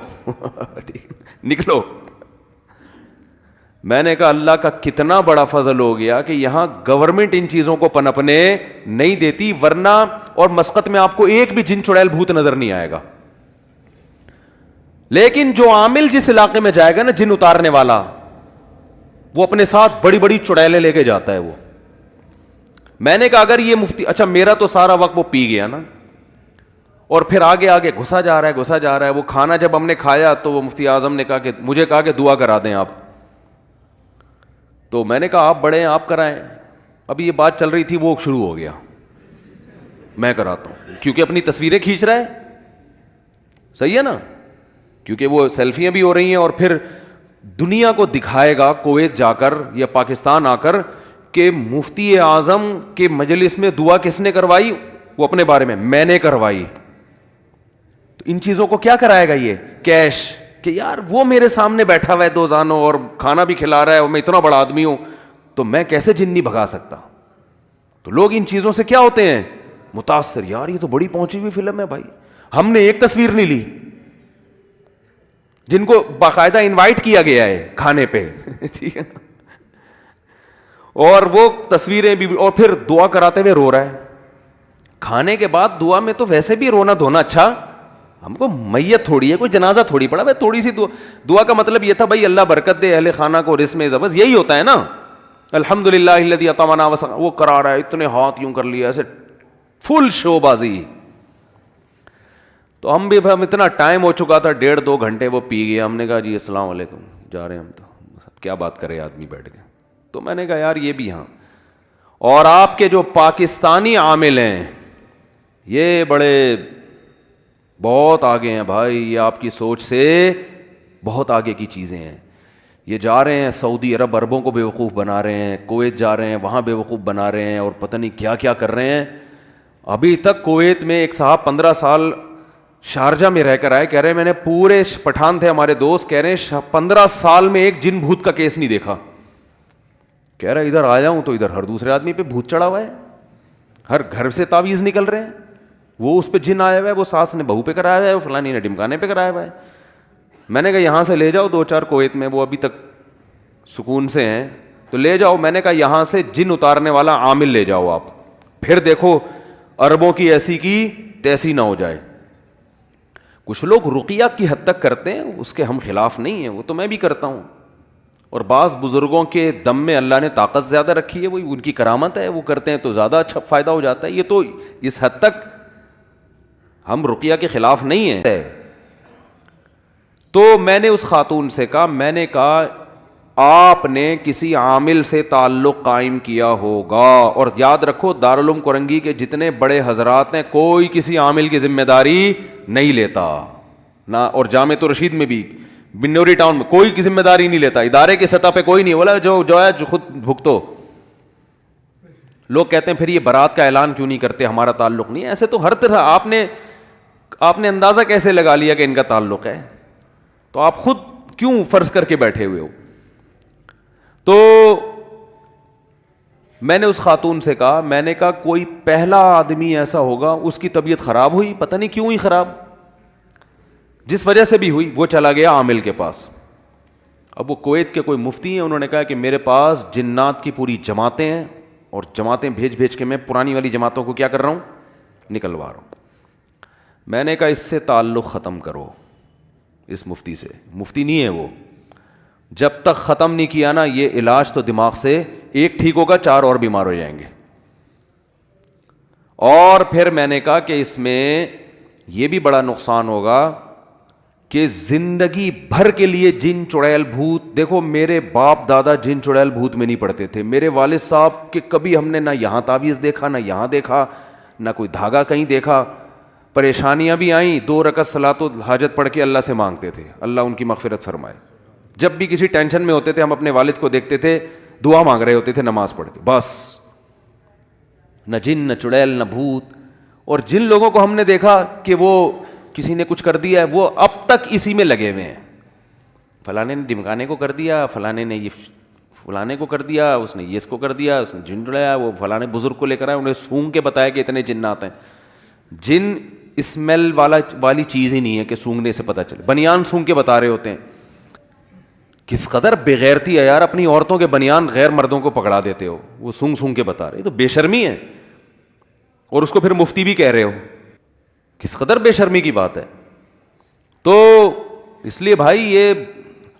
نکلو. میں نے کہا اللہ کا کتنا بڑا فضل ہو گیا کہ یہاں گورنمنٹ ان چیزوں کو پنپنے نہیں دیتی, ورنہ اور مسقط میں آپ کو ایک بھی جن چڑیل بھوت نظر نہیں آئے گا. لیکن جو عامل جس علاقے میں جائے گا نا, جن اتارنے والا, وہ اپنے ساتھ بڑی بڑی چڑیلیں لے کے جاتا ہے وہ. میں نے کہا اگر یہ مفتی, اچھا میرا تو سارا وقت وہ پی گیا نا, اور پھر آگے آگے گھسا جا رہا ہے. وہ کھانا جب ہم نے کھایا تو وہ مفتی اعظم نے کہا کہ مجھے کہا کہ دعا کرا دیں آپ. تو میں نے کہا آپ بڑے ہیں, آپ کرائیں. ابھی یہ بات چل رہی تھی, وہ شروع ہو گیا میں کراتا ہوں, کیونکہ اپنی تصویریں کھینچ رہا ہے. صحیح ہے نا, کیونکہ وہ سیلفیاں بھی ہو رہی ہیں, اور پھر دنیا کو دکھائے گا کویت جا کر یا پاکستان آ کر کہ مفتی اعظم کے مجلس میں دعا کس نے کروائی, وہ اپنے بارے میں نے کروائی. تو ان چیزوں کو کیا کرائے گا یہ کیش, کہ یار وہ میرے سامنے بیٹھا ہوا ہے 2 زانوں اور کھانا بھی کھلا رہا ہے, اور میں اتنا بڑا آدمی ہوں, تو میں کیسے جن نہیں بھگا سکتا. تو لوگ ان چیزوں سے کیا ہوتے ہیں متاثر, یار یہ تو بڑی پہنچی ہوئی فلم ہے بھائی, ہم نے ایک تصویر نہیں لی, جن کو باقاعدہ انوائٹ کیا گیا ہے کھانے پہ ٹھیک ہے نا, اور وہ تصویریں بھی, اور پھر دعا کراتے ہوئے رو رہا ہے. کھانے کے بعد دعا میں تو ویسے بھی رونا دھونا اچھا, ہم کو میت تھوڑی ہے, کوئی جنازہ تھوڑی پڑا بھائی, تھوڑی سی دعا کا مطلب یہ تھا بھائی اللہ برکت دے اہل خانہ کو رزق میں زبر, یہی ہوتا ہے نا. الحمدللہ الذی اطعمنا وہ کرا رہا ہے, اتنے ہاتھ یوں کر لیا ایسے, فل شو بازی. تو ہم اتنا ٹائم ہو چکا تھا, 1.5-2 گھنٹے وہ پی گیا. ہم نے کہا جی السلام علیکم, جا رہے ہیں ہم, تو کیا بات کرے آدمی بیٹھ کے. تو میں نے کہا یار یہ بھی, ہاں. اور آپ کے جو پاکستانی عامل ہیں یہ بڑے بہت آگے ہیں بھائی, یہ آپ کی سوچ سے بہت آگے کی چیزیں ہیں. یہ جا رہے ہیں سعودی عرب, عربوں کو بیوقوف بنا رہے ہیں, کویت جا رہے ہیں وہاں بیوقوف بنا رہے ہیں, اور پتہ نہیں کیا کیا کر رہے ہیں. ابھی تک کویت میں ایک صاحب 15 سال شارجہ میں رہ کر آئے, کہہ رہے ہیں میں نے پورے پٹھان تھے ہمارے دوست, کہہ رہے ہیں 15 سال میں ایک جن بھوت کا کیس نہیں دیکھا. کہہ رہا ادھر آیا ہوں تو ادھر ہر دوسرے آدمی پہ بھوت چڑھا ہوا ہے, ہر گھر سے تعویذ نکل رہے ہیں, وہ اس پہ جن آیا ہوا ہے, وہ ساس نے بہو پہ کرایا ہوا ہے, وہ فلانی نے ڈمکانے پہ کرایا ہوا ہے. میں نے کہا یہاں سے لے جاؤ 2-4 کویت میں, وہ ابھی تک سکون سے ہیں, تو لے جاؤ. میں نے کہا یہاں سے جن اتارنے والا عامل لے جاؤ آپ, پھر دیکھو عربوں کی ایسی کی تیسی نہ ہو جائے. کچھ لوگ رقیہ کی حد تک کرتے ہیں, اس کے ہم خلاف نہیں ہیں, وہ تو میں بھی کرتا ہوں. اور بعض بزرگوں کے دم میں اللہ نے طاقت زیادہ رکھی ہے, وہ ان کی کرامت ہے, وہ کرتے ہیں تو زیادہ اچھا فائدہ ہو جاتا ہے. یہ تو اس حد تک ہم رقیہ کے خلاف نہیں ہیں. تو میں نے اس خاتون سے کہا, میں نے کہا آپ نے کسی عامل سے تعلق قائم کیا ہوگا, اور یاد رکھو دارالعلوم کورنگی کے جتنے بڑے حضرات ہیں کوئی کسی عامل کی ذمہ داری نہیں لیتا نہ, اور جامعۃ الرشید میں بھی بنوری ٹاؤن میں کوئی کی ذمہ داری نہیں لیتا, ادارے کی سطح پہ کوئی نہیں بولا جو ہے جو خود بھگتو. لوگ کہتے ہیں پھر یہ برات کا اعلان کیوں نہیں کرتے, ہمارا تعلق نہیں ہے. ایسے تو ہر طرح آپ نے اندازہ کیسے لگا لیا کہ ان کا تعلق ہے, تو آپ خود کیوں فرض کر کے بیٹھے ہوئے ہو. تو میں نے اس خاتون سے کہا, میں نے کہا کوئی پہلا آدمی ایسا ہوگا اس کی طبیعت خراب ہوئی, پتہ نہیں کیوں ہوئی خراب, جس وجہ سے بھی ہوئی, وہ چلا گیا عامل کے پاس. اب وہ کویت کے کوئی مفتی ہیں, انہوں نے کہا کہ میرے پاس جنات کی پوری جماعتیں ہیں, اور جماعتیں بھیج کے میں پرانی والی جماعتوں کو کیا کر رہا ہوں, نکلوا رہا ہوں. میں نے کہا اس سے تعلق ختم کرو, اس مفتی سے, مفتی نہیں ہے وہ, جب تک ختم نہیں کیا نا یہ علاج تو دماغ سے, ایک ٹھیک ہوگا 4 اور بیمار ہو جائیں گے. اور پھر میں نے کہا کہ اس میں یہ بھی بڑا نقصان ہوگا کہ زندگی بھر کے لیے جن چڑیل بھوت, دیکھو میرے باپ دادا جن چڑیل بھوت میں نہیں پڑتے تھے, میرے والد صاحب کے کبھی ہم نے نہ یہاں تعویذ دیکھا نہ یہاں دیکھا, نہ کوئی دھاگا کہیں دیکھا. پریشانیاں بھی آئیں, 2 رکعت صلاۃ الحاجت پڑھ کے اللہ سے مانگتے تھے, اللہ ان کی مغفرت فرمائے. جب بھی کسی ٹینشن میں ہوتے تھے ہم اپنے والد کو دیکھتے تھے دعا مانگ رہے ہوتے تھے نماز پڑھ کے, بس نہ جن نہ چڑیل نہ بھوت. اور جن لوگوں کو ہم نے دیکھا کہ وہ کسی نے کچھ کر دیا ہے, وہ اب تک اسی میں لگے ہوئے ہیں. فلانے نے ڈمکانے کو کر دیا, فلانے نے یہ فلانے کو کر دیا, اس نے یہ اس کو کر دیا, اس نے جن ڈلایا, وہ فلانے بزرگ کو لے کر آئے, انہیں سونگ کے بتایا کہ اتنے جنات ہیں. جن اسمیل والی چیز ہی نہیں ہے کہ سونگنے سے پتہ چلے. بنیان سونگ کے بتا رہے ہوتے ہیں. کس قدر بےغیرتی ہے یار, اپنی عورتوں کے بنیان غیر مردوں کو پکڑا دیتے ہو, وہ سونگ سونگ کے بتا رہے, تو بے شرمی ہے, اور اس کو پھر مفتی بھی کہہ رہے ہو. کس قدر بے شرمی کی بات ہے. تو اس لیے بھائی یہ,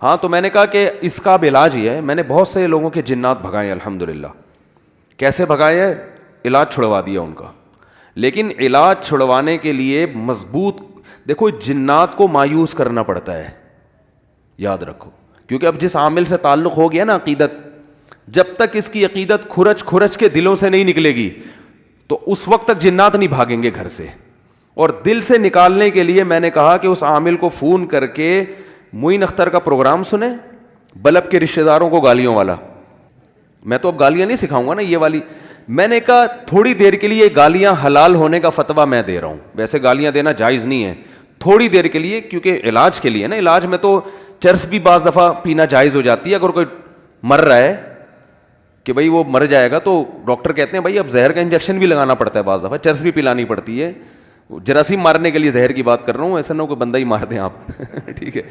ہاں تو میں نے کہا کہ اس کا اب علاج یہ ہے. میں نے بہت سے لوگوں کے جنات بھگائے الحمدللہ. کیسے بھگائے ہیں؟ علاج چھڑوا دیا ان کا. لیکن علاج چھڑوانے کے لیے مضبوط, دیکھو جنات کو مایوس کرنا پڑتا ہے, یاد رکھو, کیونکہ اب جس عامل سے تعلق ہو گیا نا عقیدت, جب تک اس کی عقیدت کھرچ کھرچ کے دلوں سے نہیں نکلے گی تو اس وقت تک جنات نہیں بھاگیں گے گھر سے. اور دل سے نکالنے کے لیے میں نے کہا کہ اس عامل کو فون کر کے معین اختر کا پروگرام سنیں, بلب کے رشتہ داروں کو گالیوں والا. میں تو اب گالیاں نہیں سکھاؤں گا نا یہ والی. میں نے کہا تھوڑی دیر کے لیے گالیاں حلال ہونے کا فتویٰ میں دے رہا ہوں, ویسے گالیاں دینا جائز نہیں ہے, تھوڑی دیر کے لیے, کیونکہ علاج کے لیے نا, علاج میں تو چرس بھی بعض دفعہ پینا جائز ہو جاتی ہے. اگر کوئی مر رہا ہے کہ بھائی وہ مر جائے گا تو ڈاکٹر کہتے ہیں بھائی اب زہر کا انجیکشن بھی لگانا پڑتا ہے, بعض دفعہ چرس بھی پلانی پڑتی ہے. جراثیم مارنے کے لیے زہر کی بات کر رہا ہوں, ایسا نہ ہو کوئی بندہ ہی مار دیں آپ. ٹھیک ہے.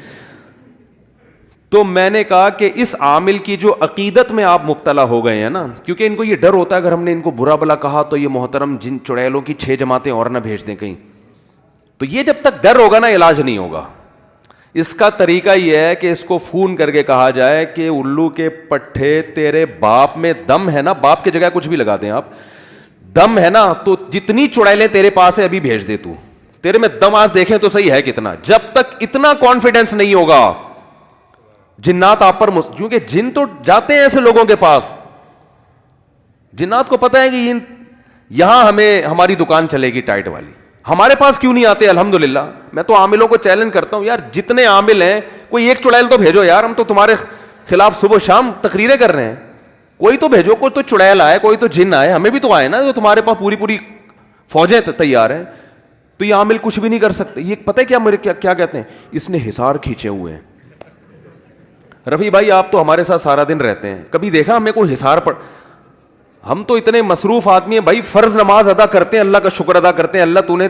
تو میں نے کہا کہ اس عامل کی جو عقیدت میں آپ مبتلا ہو گئے ہیں نا, کیونکہ ان کو یہ ڈر ہوتا ہے اگر ہم نے ان کو برا بلا کہا تو یہ محترم جن چڑیلوں کی 6 جماعتیں اور نہ بھیج دیں کہیں. تو یہ جب تک ڈر ہوگا نا علاج نہیں ہوگا. اس کا طریقہ یہ ہے کہ اس کو فون کر کے کہا جائے کہ الو کے پٹھے تیرے باپ میں دم ہے نا, باپ کی جگہ کچھ بھی لگا دیں آپ, دم ہے نا تو جتنی چڑیلیں تیرے پاس ہے ابھی بھیج دے, تو تیرے میں دم آج دیکھیں تو صحیح ہے کتنا. جب تک اتنا کانفیڈنس نہیں ہوگا جنات آپ پر کیونکہ جن تو جاتے ہیں ایسے لوگوں کے پاس, جنات کو پتہ ہے کہ یہاں ہمیں ہماری دکان چلے گی ٹائٹ والی, ہمارے پاس کیوں نہیں آتے. الحمدللہ میں تو عاملوں کو چیلنج کرتا ہوں, یار جتنے عامل ہیں کوئی ایک چڑیل تو بھیجو یار, ہم تو تمہارے خلاف صبح شام تقریریں کر رہے ہیں, کوئی تو بھیجو, کوئی تو چڑیل آئے, کوئی تو جن آئے, ہمیں بھی تو آئے نا, جو تمہارے پاس پوری فوجیں تیار ہیں. تو یہ عامل کچھ بھی نہیں کر سکتے. یہ پتہ ہے کیا میرے کیا کہتے ہیں, اس نے حصار کھینچے ہوئے ہیں. رفیع بھائی آپ تو ہمارے ساتھ سارا دن رہتے ہیں, کبھی دیکھا ہمیں کوئی حصار پڑ, ہم تو اتنے مصروف آدمی ہیں بھائی, فرض نماز ادا کرتے ہیں, اللہ کا شکر ادا کرتے ہیں, اللہ تو نے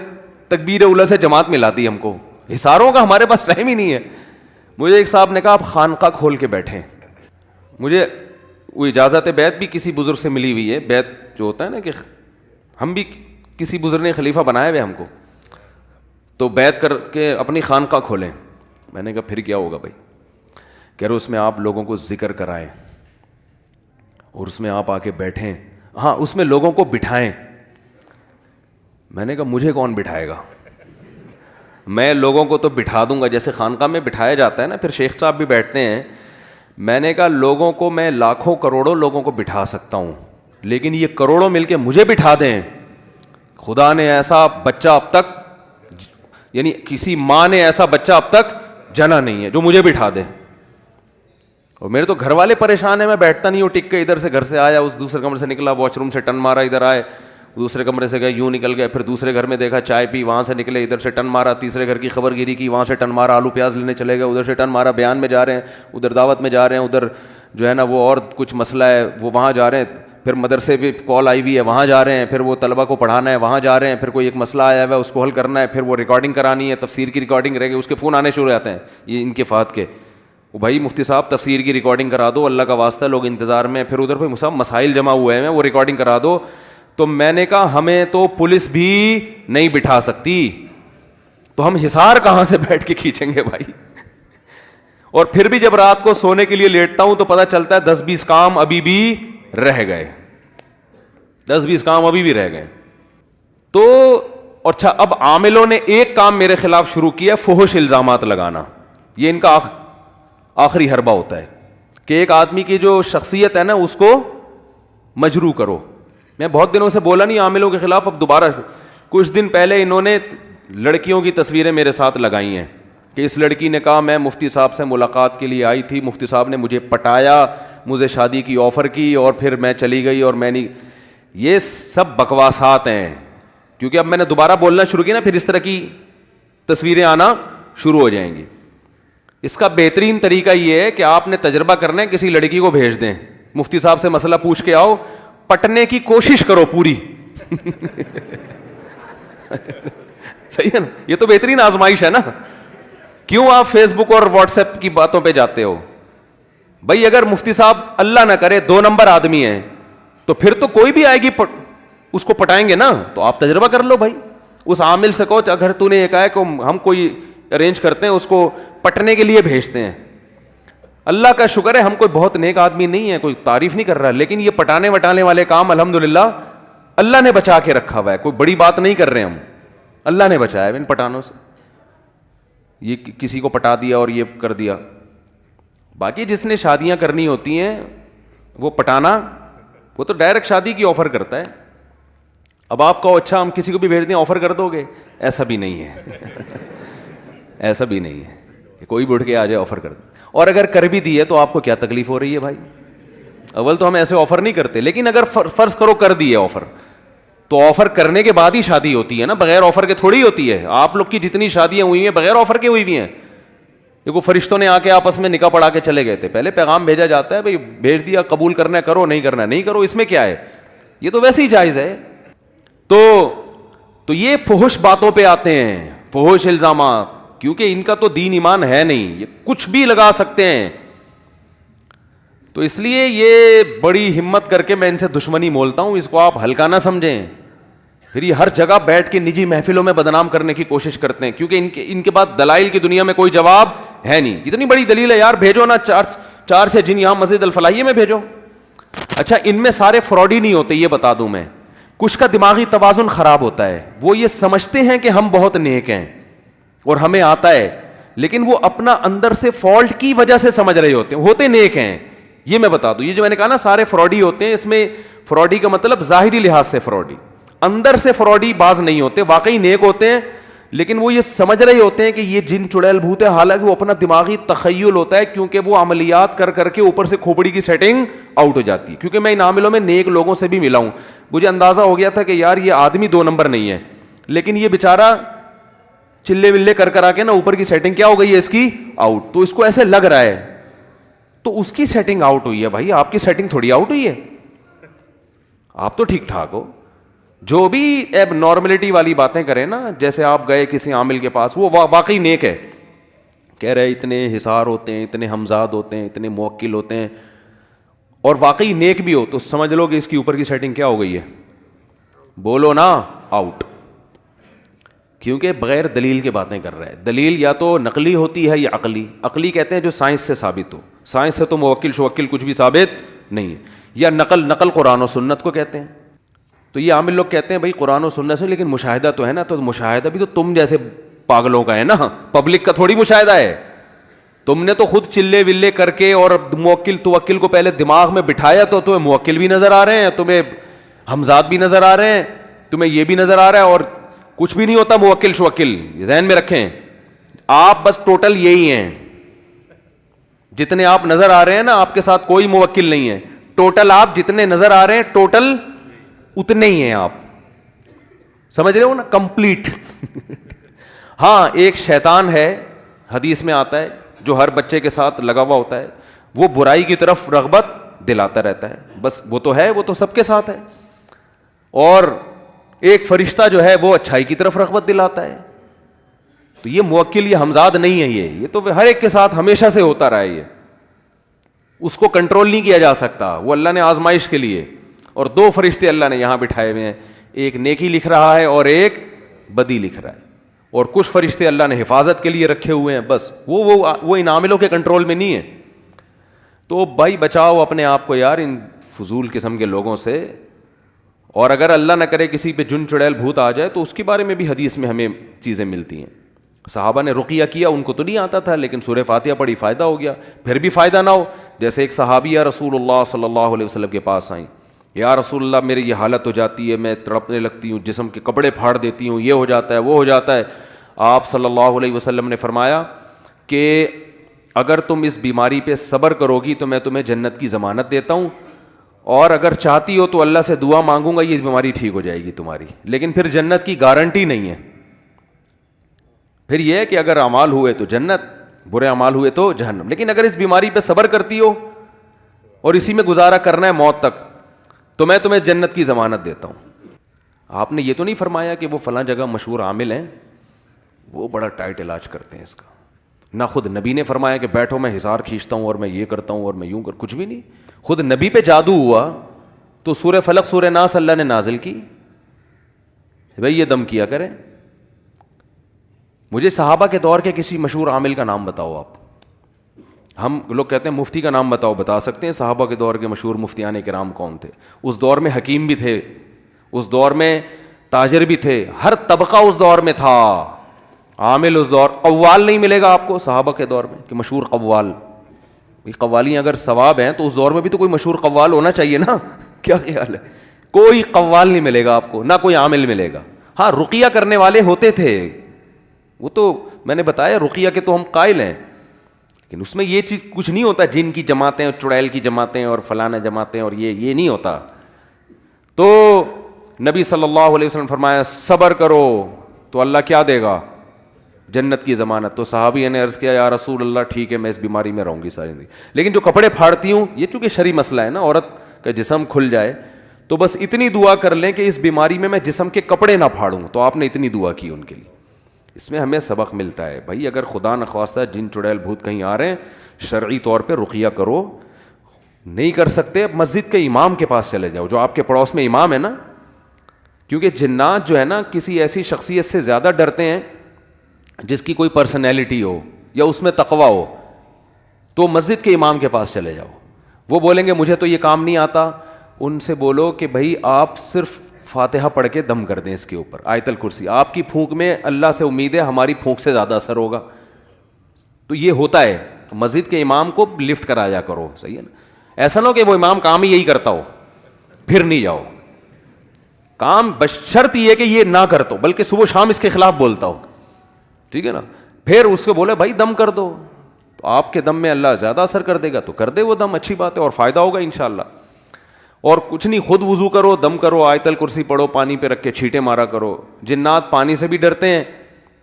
تکبیر اولا سے جماعت ملا دی ہم کو, حصاروں کا ہمارے پاس ٹائم ہی نہیں ہے. مجھے ایک صاحب نے کہا آپ خانقاہ کھول کے بیٹھیں. مجھے وہ اجازت بیعت بھی کسی بزرگ سے ملی ہوئی ہے, بیعت جو ہوتا ہے نا کہ ہم بھی کسی بزرگ نے خلیفہ بنایا ہوئے ہم کو, تو بیعت کر کے اپنی خانقاہ کھولیں. میں نے کہا پھر کیا ہوگا بھائی؟ کہہ رہے اس میں آپ لوگوں کو ذکر کرائیں اور اس میں آپ آ کے بیٹھیں, ہاں اس میں لوگوں کو بٹھائیں. میں نے کہا مجھے کون بٹھائے گا, میں لوگوں کو تو بٹھا دوں گا جیسے خانقاہ میں بٹھایا جاتا ہے نا, پھر شیخ صاحب بھی بیٹھتے ہیں. میں نے کہا لوگوں کو میں لاکھوں کروڑوں لوگوں کو بٹھا سکتا ہوں, لیکن یہ کروڑوں مل کے مجھے بٹھا دیں, خدا نے ایسا بچہ اب تک, یعنی کسی ماں نے ایسا بچہ اب تک جنا نہیں ہے جو مجھے بٹھا دے. اور میرے تو گھر والے پریشان ہیں, میں بیٹھتا نہیں ہوں ٹک کے, ادھر سے گھر سے آیا, اس دوسرے کمرے سے نکلا, واش روم سے ٹن مارا, ادھر آئے, دوسرے کمرے سے گئے, یوں نکل گئے, پھر دوسرے گھر میں دیکھا چائے پی, وہاں سے نکلے, ادھر سے ٹن مارا, تیسرے گھر کی خبر گیری کی, وہاں سے ٹن مارا, آلو پیاز لینے چلے گئے, ادھر سے ٹن مارا, بیان میں جا رہے ہیں, ادھر دعوت میں جا رہے ہیں, ادھر جو ہے نا وہ اور کچھ مسئلہ ہے وہ وہاں جا رہے ہیں, پھر مدرسے پہ کال آئی ہوئی ہے وہاں جا رہے ہیں, پھر وہ طلبہ کو پڑھانا ہے وہاں جا رہے ہیں, پھر کوئی ایک مسئلہ آیا ہوا ہے اس کو حل کرنا ہے, پھر وہ ریکارڈنگ کرانی ہے, تفسیر کی ریکارڈنگ رہ گئی, اس کے فون آنے شروع ہو جاتے ہیں یہ ان کے فات کے, وہ بھائی مفتی صاحب تفسیر کی ریکارڈنگ کرا دو, اللہ کا واسطہ لوگ انتظار میں, پھر ادھر پہ صاحب مسائل جمع ہوئے ہیں وہ ریکارڈنگ کرا دو. تو میں نے کہا ہمیں تو پولیس بھی نہیں بٹھا سکتی, تو ہم حصار کہاں سے بیٹھ کے کھینچیں گے بھائی. اور پھر بھی جب رات کو سونے کے لیے لیٹتا ہوں تو پتہ چلتا ہے 10-20 کام ابھی بھی رہ گئے, 10-20 کام ابھی بھی رہ گئے. تو اچھا اب عاملوں نے ایک کام میرے خلاف شروع کیا, فحش الزامات لگانا. یہ ان کا آخری حربہ ہوتا ہے کہ ایک آدمی کی جو شخصیت ہے نا اس کو مجروح کرو. میں بہت دنوں سے بولا نہیں عاملوں کے خلاف, اب دوبارہ کچھ دن پہلے انہوں نے لڑکیوں کی تصویریں میرے ساتھ لگائی ہیں کہ اس لڑکی نے کہا میں مفتی صاحب سے ملاقات کے لیے آئی تھی, مفتی صاحب نے مجھے پٹایا, مجھے شادی کی آفر کی اور پھر میں چلی گئی اور میں نہیں. یہ سب بکواسات ہیں, کیونکہ اب میں نے دوبارہ بولنا شروع کیا نا پھر اس طرح کی تصویریں آنا شروع ہو جائیں گی. اس کا بہترین طریقہ یہ ہے کہ آپ نے تجربہ کرنا ہے, کسی لڑکی کو بھیج دیں, مفتی صاحب سے مسئلہ پوچھ کے آؤ, پٹنے کی کوشش کرو پوری. صحیح ہے نا, یہ تو بہترین آزمائش ہے نا. کیوں آپ فیس بک اور واٹس ایپ کی باتوں پہ جاتے ہو بھائی؟ اگر مفتی صاحب اللہ نہ کرے 2 نمبر آدمی ہیں تو پھر تو کوئی بھی آئے گی اس کو پٹائیں گے نا. تو آپ تجربہ کر لو بھائی, اس عامل سے کہو اگر تو نے یہ کہا ہے کہ ہم کوئی ارینج کرتے ہیں, اس کو پٹنے کے لیے بھیجتے ہیں. اللہ کا شکر ہے ہم کوئی بہت نیک آدمی نہیں ہے, کوئی تعریف نہیں کر رہا, لیکن یہ پٹانے وٹانے والے کام الحمدللہ اللہ نے بچا کے رکھا ہوا ہے. کوئی بڑی بات نہیں کر رہے ہم, اللہ نے بچایا ان پٹانوں سے. یہ کسی کو پٹا دیا اور یہ کر دیا. باقی جس نے شادیاں کرنی ہوتی ہیں وہ پٹانا, وہ تو ڈائریکٹ شادی کی آفر کرتا ہے. اب آپ کہو اچھا ہم کسی کو بھی بھیج دیں آفر کر دو گے, ایسا بھی نہیں ہے. ایسا بھی نہیں ہے کہ کوئی بھی اٹھ کے آ جائے آفر کر دے. اور اگر کر بھی دی ہے تو آپ کو کیا تکلیف ہو رہی ہے بھائی؟ اول تو ہم ایسے آفر نہیں کرتے, لیکن اگر فرض کرو کر دی ہے آفر, تو آفر کرنے کے بعد ہی شادی ہوتی ہے نا, بغیر آفر کے تھوڑی ہوتی ہے. آپ لوگ کی جتنی شادیاں ہوئی ہیں بغیر آفر کے ہوئی ہوئی ہیں. دیکھو فرشتوں نے آ کے آپس میں نکاح پڑھا کے چلے گئے تھے, پہلے پیغام بھیجا جاتا ہے, بھائی بھیج دیا, قبول کرنا ہے کرو, نہیں کرنا ہے نہیں کرو, اس میں کیا ہے, یہ تو ویسے ہی جائز ہے. تو یہ فحش باتوں پہ آتے ہیں, فحش الزامات, کیونکہ ان کا تو دین ایمان ہے نہیں, یہ کچھ بھی لگا سکتے ہیں. تو اس لیے یہ بڑی ہمت کر کے میں ان سے دشمنی مولتا ہوں, اس کو آپ ہلکا نہ سمجھیں. پھر یہ ہر جگہ بیٹھ کے نجی محفلوں میں بدنام کرنے کی کوشش کرتے ہیں, کیونکہ ان کے بعد دلائل کی دنیا میں کوئی جواب ہے نہیں. اتنی بڑی دلیل ہے یار, بھیجو نا 4 جن یہاں مسجد الفلاحیہ میں بھیجو. اچھا ان میں سارے فراڈی نہیں ہوتے, یہ بتا دوں میں. کچھ کا دماغی توازن خراب ہوتا ہے, وہ یہ سمجھتے ہیں کہ ہم بہت نیک ہیں اور ہمیں آتا ہے, لیکن وہ اپنا اندر سے فالٹ کی وجہ سے سمجھ رہے ہوتے نیک ہیں. یہ میں بتا دوں, یہ جو میں نے کہا نا سارے فراڈی ہوتے ہیں, اس میں فراڈی کا مطلب ظاہری لحاظ سے فراڈی, اندر سے فراڈی باز نہیں ہوتے, واقعی نیک ہوتے ہیں, لیکن وہ یہ سمجھ رہے ہوتے ہیں کہ یہ جن چڑیل بھوت ہے, حالانکہ وہ اپنا دماغی تخیل ہوتا ہے, کیونکہ وہ عملیات کر کر کے اوپر سے کھوپڑی کی سیٹنگ آؤٹ ہو جاتی ہے. کیونکہ میں ان عاملوں میں نیک لوگوں سے بھی ملا ہوں, مجھے اندازہ ہو گیا تھا کہ یار یہ آدمی 2 نمبر نہیں ہے, لیکن یہ بیچارہ چلے ولے کر آ کے نا اوپر کی سیٹنگ کیا ہو گئی ہے اس کی آؤٹ, تو اس کو ایسے لگ رہا ہے, تو اس کی سیٹنگ آؤٹ ہوئی ہے. بھائی آپ کی سیٹنگ تھوڑی آؤٹ ہوئی ہے, آپ تو ٹھیک ٹھاک ہو. جو بھی ایب نارملٹی والی باتیں کریں نا, جیسے آپ گئے کسی عامل کے پاس, وہ واقعی نیک ہے, کہہ رہے اتنے حصار ہوتے ہیں, اتنے ہمزاد ہوتے ہیں, اتنے موکل ہوتے ہیں, اور واقعی نیک بھی ہو, تو سمجھ لو کہ اس کی اوپر کی سیٹنگ کیا ہو گئی ہے, بولو نا آؤٹ. کیونکہ بغیر دلیل کے باتیں کر رہا ہے. دلیل یا تو نقلی ہوتی ہے یا عقلی. عقلی کہتے ہیں جو سائنس سے ثابت ہو, سائنس سے تو موکل شوکل کچھ بھی ثابت نہیں ہے. یا نقل قرآن و سنت کو کہتے ہیں. تو یہ عامل لوگ کہتے ہیں بھائی قرآن و سنت سے, لیکن مشاہدہ تو ہے نا, تو مشاہدہ بھی تو تم جیسے پاگلوں کا ہے نا, پبلک کا تھوڑی مشاہدہ ہے. تم نے تو خود چلے ولے کر کے اور موکل توکل کو پہلے دماغ میں بٹھایا, تو تمہیں موکل بھی نظر آ رہے ہیں, تمہیں حمزات بھی نظر آ رہے ہیں, تمہیں یہ بھی نظر آ رہا ہے, اور کچھ بھی نہیں ہوتا موکل شوکل. ذہن میں رکھیں آپ بس ٹوٹل یہی ہیں, جتنے آپ نظر آ رہے ہیں نا, آپ کے ساتھ کوئی موکل نہیں ہے. ٹوٹل آپ جتنے نظر آ رہے ہیں ٹوٹل اتنے ہی ہیں آپ, سمجھ رہے ہو نا, کمپلیٹ. ہاں ایک شیطان ہے, حدیث میں آتا ہے, جو ہر بچے کے ساتھ لگا ہوا ہوتا ہے, وہ برائی کی طرف رغبت دلاتا رہتا ہے, بس وہ تو ہے, وہ تو سب کے ساتھ ہے. اور ایک فرشتہ جو ہے وہ اچھائی کی طرف رغبت دلاتا ہے. تو یہ موکل, یہ ہمزاد نہیں ہے, یہ تو ہر ایک کے ساتھ ہمیشہ سے ہوتا رہا ہے. یہ اس کو کنٹرول نہیں کیا جا سکتا, وہ اللہ نے آزمائش کے لیے. اور 2 فرشتے اللہ نے یہاں بٹھائے ہوئے ہیں, ایک نیکی لکھ رہا ہے اور ایک بدی لکھ رہا ہے. اور کچھ فرشتے اللہ نے حفاظت کے لیے رکھے ہوئے ہیں, بس وہ ان عاملوں کے کنٹرول میں نہیں ہے. تو بھائی بچاؤ اپنے آپ کو یار ان فضول قسم کے لوگوں سے. اور اگر اللہ نہ کرے کسی پہ جن چڑیل بھوت آ جائے, تو اس کے بارے میں بھی حدیث میں ہمیں چیزیں ملتی ہیں. صحابہ نے رقیہ کیا, ان کو تو نہیں آتا تھا, لیکن سورہ فاتحہ پڑھی, فائدہ ہو گیا. پھر بھی فائدہ نہ ہو, جیسے ایک صحابیہ رسول اللہ صلی اللہ علیہ وسلم کے پاس آئیں, یا رسول اللہ میری یہ حالت ہو جاتی ہے, میں تڑپنے لگتی ہوں, جسم کے کپڑے پھاڑ دیتی ہوں, یہ ہو جاتا ہے وہ ہو جاتا ہے. آپ صلی اللہ علیہ وسلم نے فرمایا کہ اگر تم اس بیماری پہ صبر کرو گی تو میں تمہیں جنت کی ضمانت دیتا ہوں, اور اگر چاہتی ہو تو اللہ سے دعا مانگوں گا, یہ بیماری ٹھیک ہو جائے گی تمہاری, لیکن پھر جنت کی گارنٹی نہیں ہے. پھر یہ ہے کہ اگر اعمال ہوئے تو جنت, برے اعمال ہوئے تو جہنم. لیکن اگر اس بیماری پہ صبر کرتی ہو اور اسی میں گزارا کرنا ہے موت تک, تو میں تمہیں جنت کی ضمانت دیتا ہوں. آپ نے یہ تو نہیں فرمایا کہ وہ فلاں جگہ مشہور عامل ہیں, وہ بڑا ٹائٹ علاج کرتے ہیں اس کا. نہ خود نبی نے فرمایا کہ بیٹھو میں حصار کھینچتا ہوں اور میں یہ کرتا ہوں اور میں یوں کچھ بھی نہیں. خود نبی پہ جادو ہوا تو سورہ فلق سورہ ناس اللہ نے نازل کی, بھائی یہ دم کیا کریں. مجھے صحابہ کے دور کے کسی مشہور عامل کا نام بتاؤ آپ. ہم لوگ کہتے ہیں مفتی کا نام بتاؤ, بتا سکتے ہیں صحابہ کے دور کے مشہور مفتیان کرام کون تھے؟ اس دور میں حکیم بھی تھے, اس دور میں تاجر بھی تھے, ہر طبقہ اس دور میں تھا. عامل اس دور, قوال نہیں ملے گا آپ کو صحابہ کے دور میں کہ مشہور قوال. قوالیاں اگر ثواب ہیں تو اس دور میں بھی تو کوئی مشہور قوال ہونا چاہیے نا. کیا خیال ہے؟ کوئی قوال نہیں ملے گا آپ کو, نہ کوئی عامل ملے گا. ہاں رقیہ کرنے والے ہوتے تھے, وہ تو میں نے بتایا رقیہ کے تو ہم قائل ہیں, لیکن اس میں یہ چیز کچھ نہیں ہوتا جن کی جماعتیں اور چڑیل کی جماعتیں اور فلانا جماعتیں اور یہ نہیں ہوتا. تو نبی صلی اللہ علیہ وسلم فرمایا صبر کرو تو اللہ کیا دے گا؟ جنت کی ضمانت. تو صحابی نے عرض کیا یا رسول اللہ ٹھیک ہے میں اس بیماری میں رہوں گی ساری زندگی, لیکن جو کپڑے پھاڑتی ہوں, یہ چونکہ شرعی مسئلہ ہے نا, عورت کا جسم کھل جائے تو بس اتنی دعا کر لیں کہ اس بیماری میں جسم کے کپڑے نہ پھاڑوں. تو آپ نے اتنی دعا کی ان کے لیے. اس میں ہمیں سبق ملتا ہے بھائی, اگر خدا نخواستہ جن چڑیل بھوت کہیں آ رہے ہیں شرعی طور پہ رقیہ کرو. نہیں کر سکتے مسجد کے امام کے پاس چلے جاؤ, جو آپ کے پڑوس میں امام ہے نا, کیونکہ جنات جو ہے نا کسی ایسی شخصیت سے زیادہ ڈرتے ہیں جس کی کوئی پرسنالٹی ہو یا اس میں تقوی ہو. تو مسجد کے امام کے پاس چلے جاؤ, وہ بولیں گے مجھے تو یہ کام نہیں آتا. ان سے بولو کہ بھائی آپ صرف فاتحہ پڑھ کے دم کر دیں اس کے اوپر, آیت الکرسی. آپ کی پھونک میں اللہ سے امید ہے ہماری پھونک سے زیادہ اثر ہوگا. تو یہ ہوتا ہے, مسجد کے امام کو لفٹ کرایا کرو, صحیح ہے نا. ایسا نہ ہو کہ وہ امام کام ہی یہی کرتا ہو پھر نہیں جاؤ. کام بشرط یہ کہ یہ نہ کرتا ہو, بلکہ صبح شام اس کے خلاف بولتا ہو, ٹھیک ہے نا. پھر اس کو بولے بھائی دم کر دو, تو آپ کے دم میں اللہ زیادہ اثر کر دے گا تو کر دے وہ دم, اچھی بات ہے اور فائدہ ہوگا انشاءاللہ. اور کچھ نہیں, خود وضو کرو, دم کرو, آیت الکرسی پڑھو, پانی پہ رکھ کے چھینٹے مارا کرو. جنات پانی سے بھی ڈرتے ہیں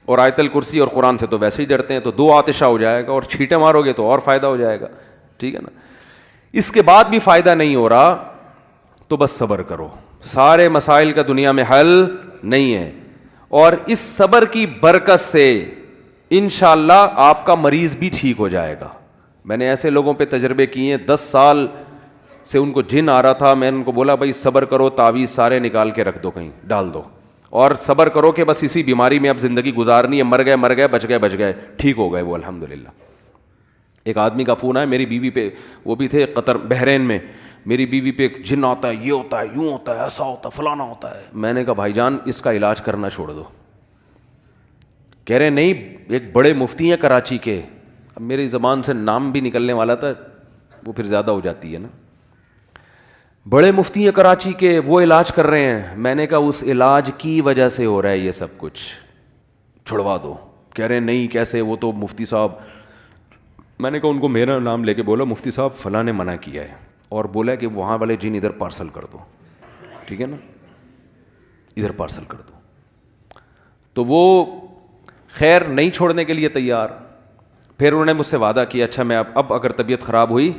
اور آیت الکرسی اور قرآن سے تو ویسے ہی ڈرتے ہیں, تو 2 آتشہ ہو جائے گا, اور چھینٹے مارو گے تو اور فائدہ ہو جائے گا, ٹھیک ہے نا. اس کے بعد بھی فائدہ نہیں ہو رہا تو بس صبر کرو. سارے مسائل کا دنیا میں حل نہیں ہے, اور اس صبر کی برکت سے انشاءاللہ آپ کا مریض بھی ٹھیک ہو جائے گا. میں نے ایسے لوگوں پہ تجربے کیے ہیں, 10 سال سے ان کو جن آ رہا تھا, میں نے ان کو بولا بھائی صبر کرو, تعویذ سارے نکال کے رکھ دو, کہیں ڈال دو, اور صبر کرو کہ بس اسی بیماری میں اب زندگی گزارنی ہے, مر گئے بچ گئے, ٹھیک ہو گئے وہ الحمدللہ. ایک آدمی کا فون آیا میری بیوی پہ, وہ بھی تھے قطر بحرین میں, میری بیوی پہ جن آتا ہے, یہ ہوتا ہے, یوں ہوتا ہے, ایسا ہوتا ہے, فلانا ہوتا ہے. میں نے کہا بھائی جان اس کا علاج کرنا چھوڑ دو. کہہ رہے نہیں, ایک بڑے مفتی ہیں کراچی کے, اب میری زبان سے نام بھی نکلنے والا تھا, وہ پھر زیادہ ہو جاتی ہے نا. بڑے مفتی ہیں کراچی کے, وہ علاج کر رہے ہیں. میں نے کہا اس علاج کی وجہ سے ہو رہا ہے یہ سب کچھ, چھڑوا دو. کہہ رہے نہیں کیسے, وہ تو مفتی صاحب. میں نے کہا ان کو میرا نام لے کے بولو مفتی صاحب فلاں نے منع کیا ہے, اور بولا کہ وہاں والے جن ادھر پارسل کر دو, ٹھیک ہے نا, ادھر پارسل کر دو. تو وہ خیر نہیں چھوڑنے کے لیے تیار. پھر انہوں نے مجھ سے وعدہ کیا اچھا میں اب اگر طبیعت خراب ہوئی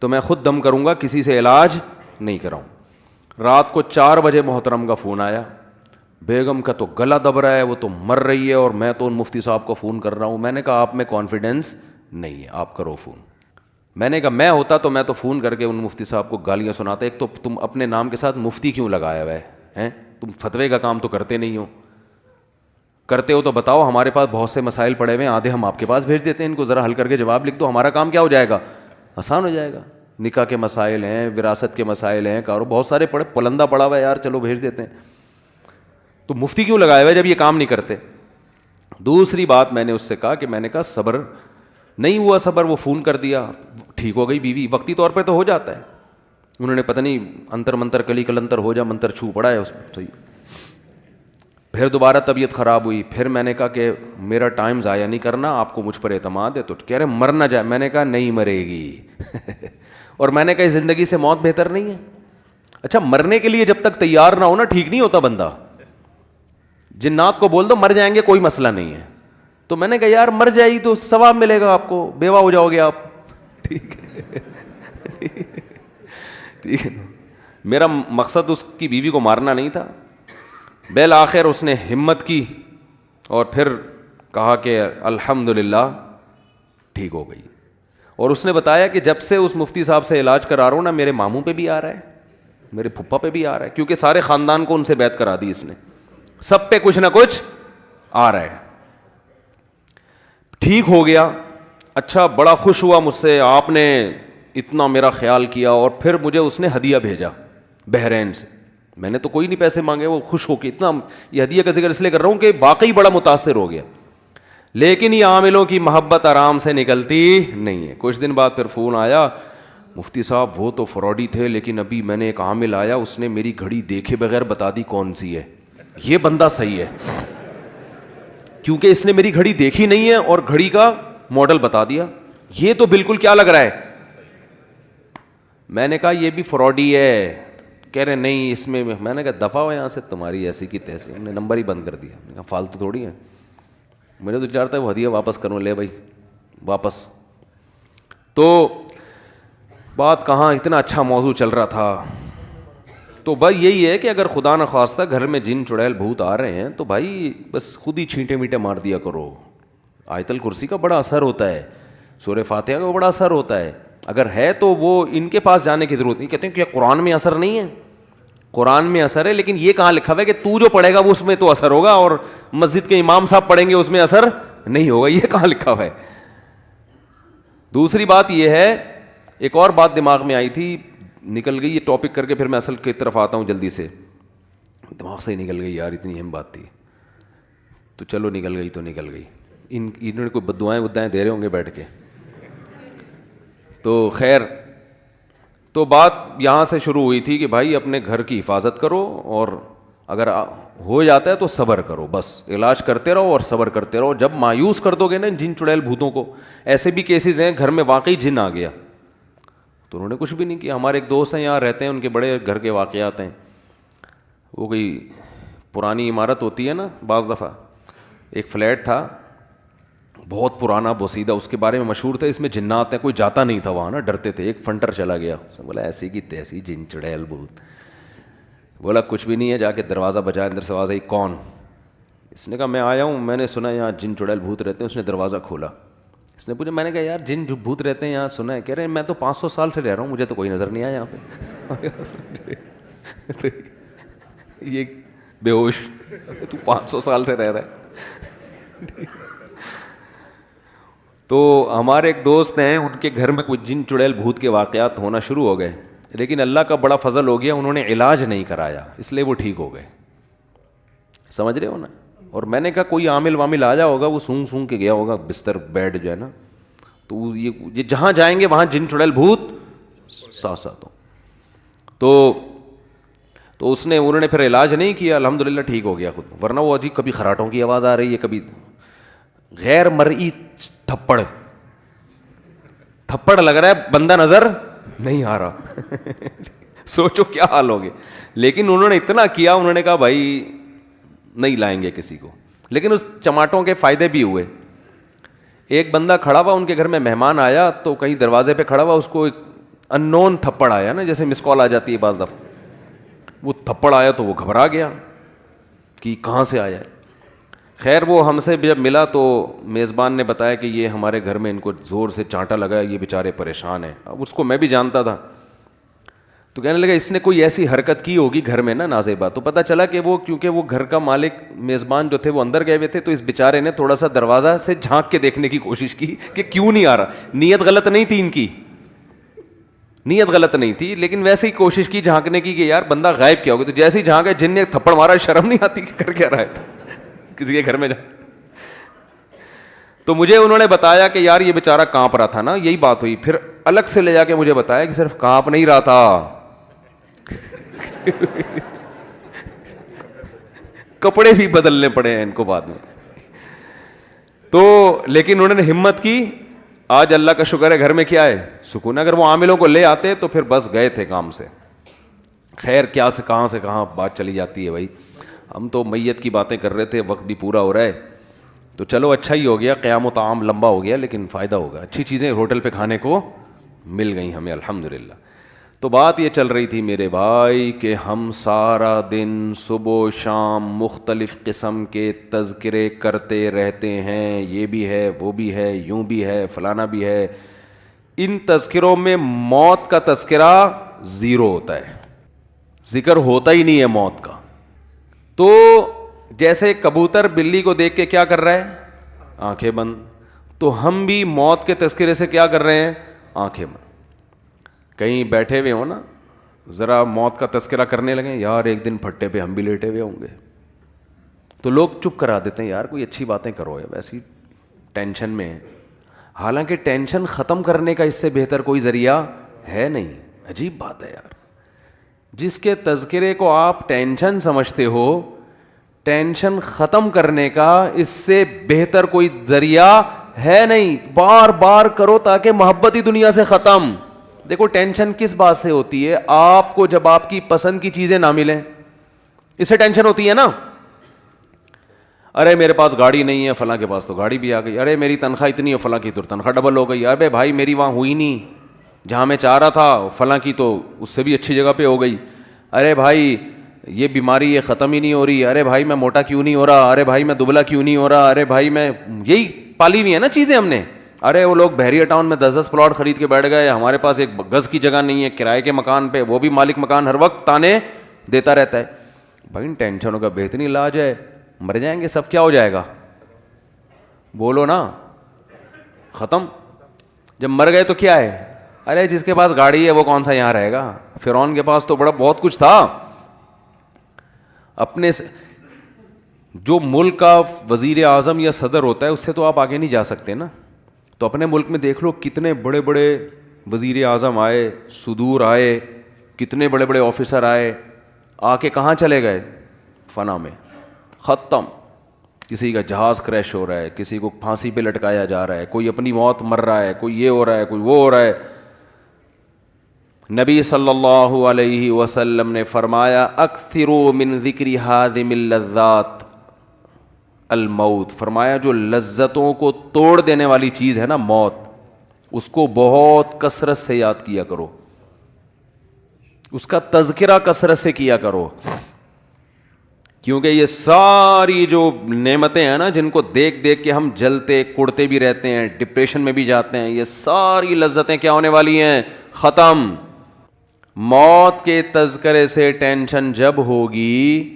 تو میں خود دم کروں گا, کسی سے علاج نہیں کراؤں. رات کو 4 بجے محترم کا فون آیا, بیگم کا تو گلا دب رہا ہے, وہ تو مر رہی ہے, اور میں تو ان مفتی صاحب کو فون کر رہا ہوں. میں نے کہا آپ میں کانفیڈنس نہیں ہے, آپ کرو فون. میں نے کہا میں ہوتا تو میں تو فون کر کے ان مفتی صاحب کو گالیاں سناتا. ایک تو تم اپنے نام کے ساتھ مفتی کیوں لگایا ہوا ہے, تم فتوے کا کام تو کرتے نہیں ہو. کرتے ہو تو بتاؤ, ہمارے پاس بہت سے مسائل پڑے ہوئے ہیں, آدھے ہم آپ کے پاس بھیج دیتے ہیں, ان کو ذرا حل کر کے جواب لکھ دو, ہمارا کام کیا ہو جائے گا, آسان ہو جائے گا. نکاح کے مسائل ہیں, وراثت کے مسائل ہیں, کارو بہت سارے پڑے, پلندہ پڑا ہوا ہے یار, چلو بھیج دیتے ہیں. تو مفتی کیوں لگایا ہوا ہے جب یہ کام نہیں کرتے. دوسری بات میں نے اس سے کہا کہ میں نے کہا صبر نہیں ہوا, صبر, وہ فون کر دیا, ٹھیک ہو گئی بیوی, وقتی طور پہ تو ہو جاتا ہے. انہوں نے پتہ نہیں انتر منتر کلی کلنتر ہو جا منتر چھو پڑا ہے اس میں, تو پھر دوبارہ طبیعت خراب ہوئی. پھر میں نے کہا کہ میرا ٹائم ضائع نہیں کرنا, آپ کو مجھ پر اعتماد ہے. تو کہہ رہے مر نہ جائے. میں نے کہا نہیں مرے گی. اور میں نے کہا زندگی سے موت بہتر نہیں ہے. اچھا مرنے کے لیے جب تک تیار نہ ہو نا ٹھیک نہیں ہوتا بندہ. جنات کو بول دو مر جائیں گے کوئی مسئلہ نہیں ہے, تو میں نے کہا یار مر جائے گی تو ثواب ملے گا آپ کو, بیوہ ہو جاؤ گے آپ. ٹھیک ہے, ٹھیک ہے. میرا مقصد اس کی بیوی کو مارنا نہیں تھا. بالآخر اس نے ہمت کی اور پھر کہا کہ الحمدللہ ٹھیک ہو گئی. اور اس نے بتایا کہ جب سے اس مفتی صاحب سے علاج کرا رہا ہوں نا, میرے ماموں پہ بھی آ رہا ہے, میرے پھپھا پہ بھی آ رہا ہے, کیونکہ سارے خاندان کو ان سے بیعت کرا دی اس نے, سب پہ کچھ نہ کچھ آ رہا ہے. ٹھیک ہو گیا. اچھا, بڑا خوش ہوا مجھ سے, آپ نے اتنا میرا خیال کیا. اور پھر مجھے اس نے ہدیہ بھیجا بحرین سے. میں نے تو کوئی نہیں پیسے مانگے, وہ خوش ہو کے اتنا, یہ ہدیہ کا ذکر اس لیے کر رہا ہوں کہ واقعی بڑا متاثر ہو گیا. لیکن یہ عاملوں کی محبت آرام سے نکلتی نہیں ہے. کچھ دن بعد پھر فون آیا, مفتی صاحب وہ تو فراڈی تھے, لیکن ابھی میں نے ایک عامل آیا, اس نے میری گھڑی دیکھے بغیر بتا دی کون سی ہے, یہ بندہ صحیح ہے, کیونکہ اس نے میری گھڑی دیکھی نہیں ہے اور گھڑی کا ماڈل بتا دیا, یہ تو بالکل کیا لگ رہا ہے. میں نے کہا یہ بھی فراڈی ہے. کہہ رہے نہیں اس میں نے کہا دفعہ ہو یہاں سے, تمہاری ایسی کی تیسی. ہم نے نمبر ہی بند کر دیا. میں نے کہا فالتو تھوڑی ہے, مجھے تو چاہتا ہے وہ ہدیہ واپس کروں. لے بھائی واپس. تو بات کہاں, اتنا اچھا موضوع چل رہا تھا. تو بھائی یہی ہے کہ اگر خدا نخواستہ گھر میں جن چڑیل بھوت آ رہے ہیں تو بھائی بس خود ہی چھینٹے میٹے مار دیا کرو. آیت الکرسی کا بڑا اثر ہوتا ہے, سورہ فاتحہ کا بڑا اثر ہوتا ہے. اگر ہے تو وہ ان کے پاس جانے کی ضرورت نہیں. کہتے ہیں کہ قرآن میں اثر نہیں ہے, قرآن میں اثر ہے, لیکن یہ کہاں لکھا ہوا ہے کہ تو جو پڑھے گا وہ اس میں تو اثر ہوگا اور مسجد کے امام صاحب پڑھیں گے اس میں اثر نہیں ہوگا, یہ کہاں لکھا ہوا ہے. دوسری بات یہ ہے, ایک اور بات دماغ میں آئی تھی, نکل گئی یہ ٹاپک کر کے, پھر میں اصل کی طرف آتا ہوں جلدی سے. دماغ سے ہی نکل گئی یار, اتنی اہم بات تھی. تو چلو نکل گئی تو نکل گئی. انہوں نے کوئی بددعائیں ودعائیں دے رہے ہوں گے بیٹھ کے. تو خیر, تو بات یہاں سے شروع ہوئی تھی کہ بھائی اپنے گھر کی حفاظت کرو, اور اگر ہو جاتا ہے تو صبر کرو, بس علاج کرتے رہو اور صبر کرتے رہو. جب مایوس کر دو گے نا جن چڑیل بھوتوں کو, ایسے بھی کیسز ہیں گھر میں واقعی جن آ گیا تو انہوں نے کچھ بھی نہیں کیا. ہمارے ایک دوست ہیں یہاں رہتے ہیں, ان کے بڑے گھر کے واقعات ہیں. وہ کوئی پرانی عمارت ہوتی ہے نا, بعض دفعہ ایک فلیٹ تھا بہت پرانا بوسیدہ, اس کے بارے میں مشہور تھا اس میں جنات ہیں, کوئی جاتا نہیں تھا وہاں نا, ڈرتے تھے. ایک فنٹر چلا گیا, اس نے بولا ایسی کی تیسی جن چڑیل بھوت. بولا کچھ بھی نہیں ہے, جا کے دروازہ بجایا, اندر سے آواز آئی کون. اس نے کہا میں آیا ہوں, میں نے سنا یہاں جن چڑیل بھوت رہتے ہیں. اس نے دروازہ کھولا, اس نے پوچھا, میں نے کہا یار جن بھوت رہتے ہیں یہاں سنا ہے. کہہ رہے ہیں میں تو 500 سال سے رہ رہا ہوں, مجھے تو کوئی نظر نہیں آیا یہاں پہ. یہ بے ہوش, تو 500 سال سے رہ رہا ہے. تو ہمارے ایک دوست ہیں, ان کے گھر میں کچھ جن چڑیل بھوت کے واقعات ہونا شروع ہو گئے, لیکن اللہ کا بڑا فضل ہو گیا, انہوں نے علاج نہیں کرایا, اس لیے وہ ٹھیک ہو گئے. سمجھ رہے ہو نا. اور میں نے کہا کوئی عامل وامل آ جا ہوگا, وہ سونگ سونگ کے گیا ہوگا بستر بیڈ جو ہے نا, تو یہ جہاں جائیں گے وہاں جن چڑیل بھوت ساتھ ساتھ ہو. تو اس نے, انہوں نے پھر علاج نہیں کیا, الحمدللہ ٹھیک ہو گیا خود. ورنہ وہ عجیب کبھی خراٹوں کی آواز آ رہی ہے, کبھی غیر مرئی تھپڑ لگ رہا ہے, بندہ نظر نہیں آ رہا. سوچو کیا حال ہوگے. لیکن انہوں نے اتنا کیا, انہوں نے کہا بھائی نہیں لائیں گے کسی کو. لیکن اس چماٹوں کے فائدے بھی ہوئے. ایک بندہ کھڑا ہوا, ان کے گھر میں مہمان آیا, تو کہیں دروازے پہ کھڑا ہوا, اس کو ایک ان نون تھپڑ آیا نا, جیسے مس کال آ جاتی ہے بعض دفعہ. وہ تھپڑ آیا تو وہ گھبرا گیا کہ کہاں سے آیا ہے. خیر وہ ہم سے جب ملا تو میزبان نے بتایا کہ یہ ہمارے گھر میں ان کو زور سے چانٹا لگا, یہ بیچارے پریشان ہیں. اب اس کو میں بھی جانتا تھا, تو کہنے لگا اس نے کوئی ایسی حرکت کی ہوگی گھر میں نا نازیبا. تو پتہ چلا کہ وہ, کیونکہ وہ گھر کا مالک میزبان جو تھے وہ اندر گئے ہوئے تھے, تو اس بیچارے نے تھوڑا سا دروازہ سے جھانک کے دیکھنے کی کوشش کی کہ کیوں نہیں آ رہا. نیت غلط نہیں تھی ان کی, نیت غلط نہیں تھی, لیکن ویسے ہی کوشش کی جھانکنے کی کہ یار بندہ غائب کیا ہوگا. تو جیسے ہی جھانکا, جن نے تھپڑ مارا, شرم نہیں آتی کہ کر کیا رہا ہے کسی کے گھر میں جا. تو مجھے انہوں نے بتایا کہ یار یہ بیچارہ کانپ رہا تھا نا, یہی بات ہوئی. پھر الگ سے لے جا کے مجھے بتایا کہ صرف کانپ نہیں رہا تھا, کپڑے بھی بدلنے پڑے ہیں ان کو بعد میں. تو لیکن انہوں نے ہمت کی. آج اللہ کا شکر ہے گھر میں کیا ہے, سکون. اگر وہ عاملوں کو لے آتے تو پھر بس گئے تھے کام سے. خیر کیا سے کہاں بات چلی جاتی ہے بھائی. ہم تو میت کی باتیں کر رہے تھے, وقت بھی پورا ہو رہا ہے. تو چلو اچھا ہی ہو گیا, قیام و طعام لمبا ہو گیا لیکن فائدہ ہوگا, اچھی چیزیں ہوٹل پہ کھانے کو مل گئیں ہمیں الحمدللہ. تو بات یہ چل رہی تھی میرے بھائی کہ ہم سارا دن صبح و شام مختلف قسم کے تذکرے کرتے رہتے ہیں, یہ بھی ہے وہ بھی ہے یوں بھی ہے فلانا بھی ہے. ان تذکروں میں موت کا تذکرہ زیرو ہوتا ہے, ذکر ہوتا ہی نہیں ہے موت کا. تو جیسے کبوتر بلی کو دیکھ کے کیا کر رہا ہے, آنکھیں بند, تو ہم بھی موت کے تذکرے سے کیا کر رہے ہیں, آنکھیں بند. کہیں بیٹھے ہوئے ہوں نا, ذرا موت کا تذکرہ کرنے لگیں, یار ایک دن پھٹے پہ ہم بھی لیٹے ہوئے ہوں گے, تو لوگ چپ کرا دیتے ہیں, یار کوئی اچھی باتیں کرو, یا ویسی ٹینشن میں ہے. حالانکہ ٹینشن ختم کرنے کا اس سے بہتر کوئی ذریعہ ہے نہیں. عجیب بات ہے یار, جس کے تذکرے کو آپ ٹینشن سمجھتے ہو, ٹینشن ختم کرنے کا اس سے بہتر کوئی ذریعہ ہے نہیں. بار بار کرو تاکہ محبت ہی دنیا سے ختم. دیکھو ٹینشن کس بات سے ہوتی ہے, آپ کو جب آپ کی پسند کی چیزیں نہ ملیں, اس سے ٹینشن ہوتی ہے نا. ارے میرے پاس گاڑی نہیں ہے, فلاں کے پاس تو گاڑی بھی آ گئی. ارے میری تنخواہ اتنی ہے, فلاں کی تو تنخواہ ڈبل ہو گئی. ارے بھائی میری وہاں ہوئی نہیں جہاں میں چاہ رہا تھا, فلاں کی تو اس سے بھی اچھی جگہ پہ ہو گئی. ارے بھائی یہ بیماری یہ ختم ہی نہیں ہو رہی. ارے بھائی میں موٹا کیوں نہیں ہو رہا. ارے بھائی میں دبلا کیوں نہیں ہو رہا. ارے بھائی میں, یہی پالی ہوئی ہے نا چیزیں ہم نے. ارے وہ لوگ بحریہ ٹاؤن میں 10 پلاٹ خرید کے بیٹھ گئے, ہمارے پاس ایک گز کی جگہ نہیں ہے, کرائے کے مکان پہ, وہ بھی مالک مکان ہر وقت تانے دیتا رہتا ہے. بھائی ان ٹینشنوں کا بہترین علاج ہے, مر جائیں گے سب, کیا ہو جائے گا, بولو نا, ختم. جب مر گئے تو کیا ہے, ارے جس کے پاس گاڑی ہے وہ کون سا یہاں رہے گا. فرعون کے پاس تو بڑا بہت کچھ تھا. اپنے جو ملک کا وزیر اعظم یا صدر ہوتا ہے اس سے تو آپ آگے نہیں جا سکتے نا. تو اپنے ملک میں دیکھ لو کتنے بڑے بڑے وزیر اعظم آئے, صدور آئے, کتنے بڑے بڑے آفیسر آئے, آ کے کہاں چلے گئے, فنا میں, ختم. کسی کا جہاز کریش ہو رہا ہے, کسی کو پھانسی پہ لٹکایا جا رہا ہے, کوئی اپنی موت مر رہا ہے, کوئی یہ ہو رہا ہے, کوئی وہ ہو رہا ہے. نبی صلی اللہ علیہ وسلم نے فرمایا اکثروا من ذکر ہادم اللذات الموت. فرمایا جو لذتوں کو توڑ دینے والی چیز ہے نا موت, اس کو بہت کثرت سے یاد کیا کرو, اس کا تذکرہ کثرت سے کیا کرو. کیونکہ یہ ساری جو نعمتیں ہیں نا جن کو دیکھ دیکھ کے ہم جلتے کڑتے بھی رہتے ہیں, ڈپریشن میں بھی جاتے ہیں, یہ ساری لذتیں کیا ہونے والی ہیں, ختم. موت کے تذکرے سے ٹینشن جب ہوگی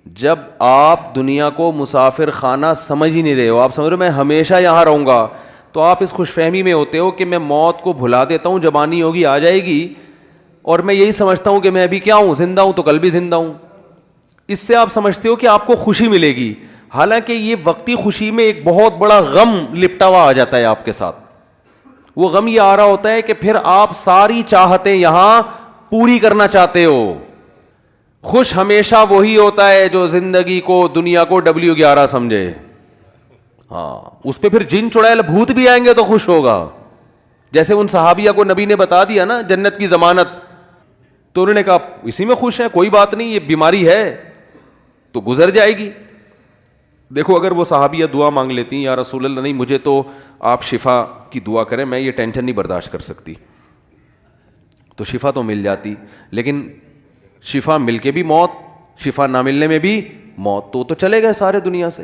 جب آپ دنیا کو مسافر خانہ سمجھ ہی نہیں رہے ہو, آپ سمجھ رہے ہو میں ہمیشہ یہاں رہوں گا, تو آپ اس خوش فہمی میں ہوتے ہو کہ میں موت کو بھلا دیتا ہوں, جوانی ہوگی آ جائے گی, اور میں یہی سمجھتا ہوں کہ میں ابھی کیا ہوں, زندہ ہوں تو کل بھی زندہ ہوں. اس سے آپ سمجھتے ہو کہ آپ کو خوشی ملے گی, حالانکہ یہ وقتی خوشی میں ایک بہت بڑا غم لپٹا ہوا آ جاتا ہے آپ کے ساتھ. وہ غم یہ آ رہا ہوتا ہے کہ پھر آپ ساری چاہتیں یہاں پوری کرنا چاہتے ہو. خوش ہمیشہ وہی ہوتا ہے جو زندگی کو دنیا کو W11 سمجھے. ہاں اس پہ پھر جن چڑیل بھوت بھی آئیں گے تو خوش ہوگا. جیسے ان صحابیہ کو نبی نے بتا دیا نا جنت کی ضمانت, تو انہوں نے کہا اسی میں خوش ہیں, کوئی بات نہیں, یہ بیماری ہے تو گزر جائے گی. دیکھو اگر وہ صحابیہ دعا مانگ لیتی یا رسول اللہ نہیں مجھے تو آپ شفا کی دعا کریں, میں یہ ٹینشن نہیں برداشت کر سکتی, تو شفا تو مل جاتی. لیکن شفا مل کے بھی موت, شفا نہ ملنے میں بھی موت, تو چلے گئے سارے دنیا سے.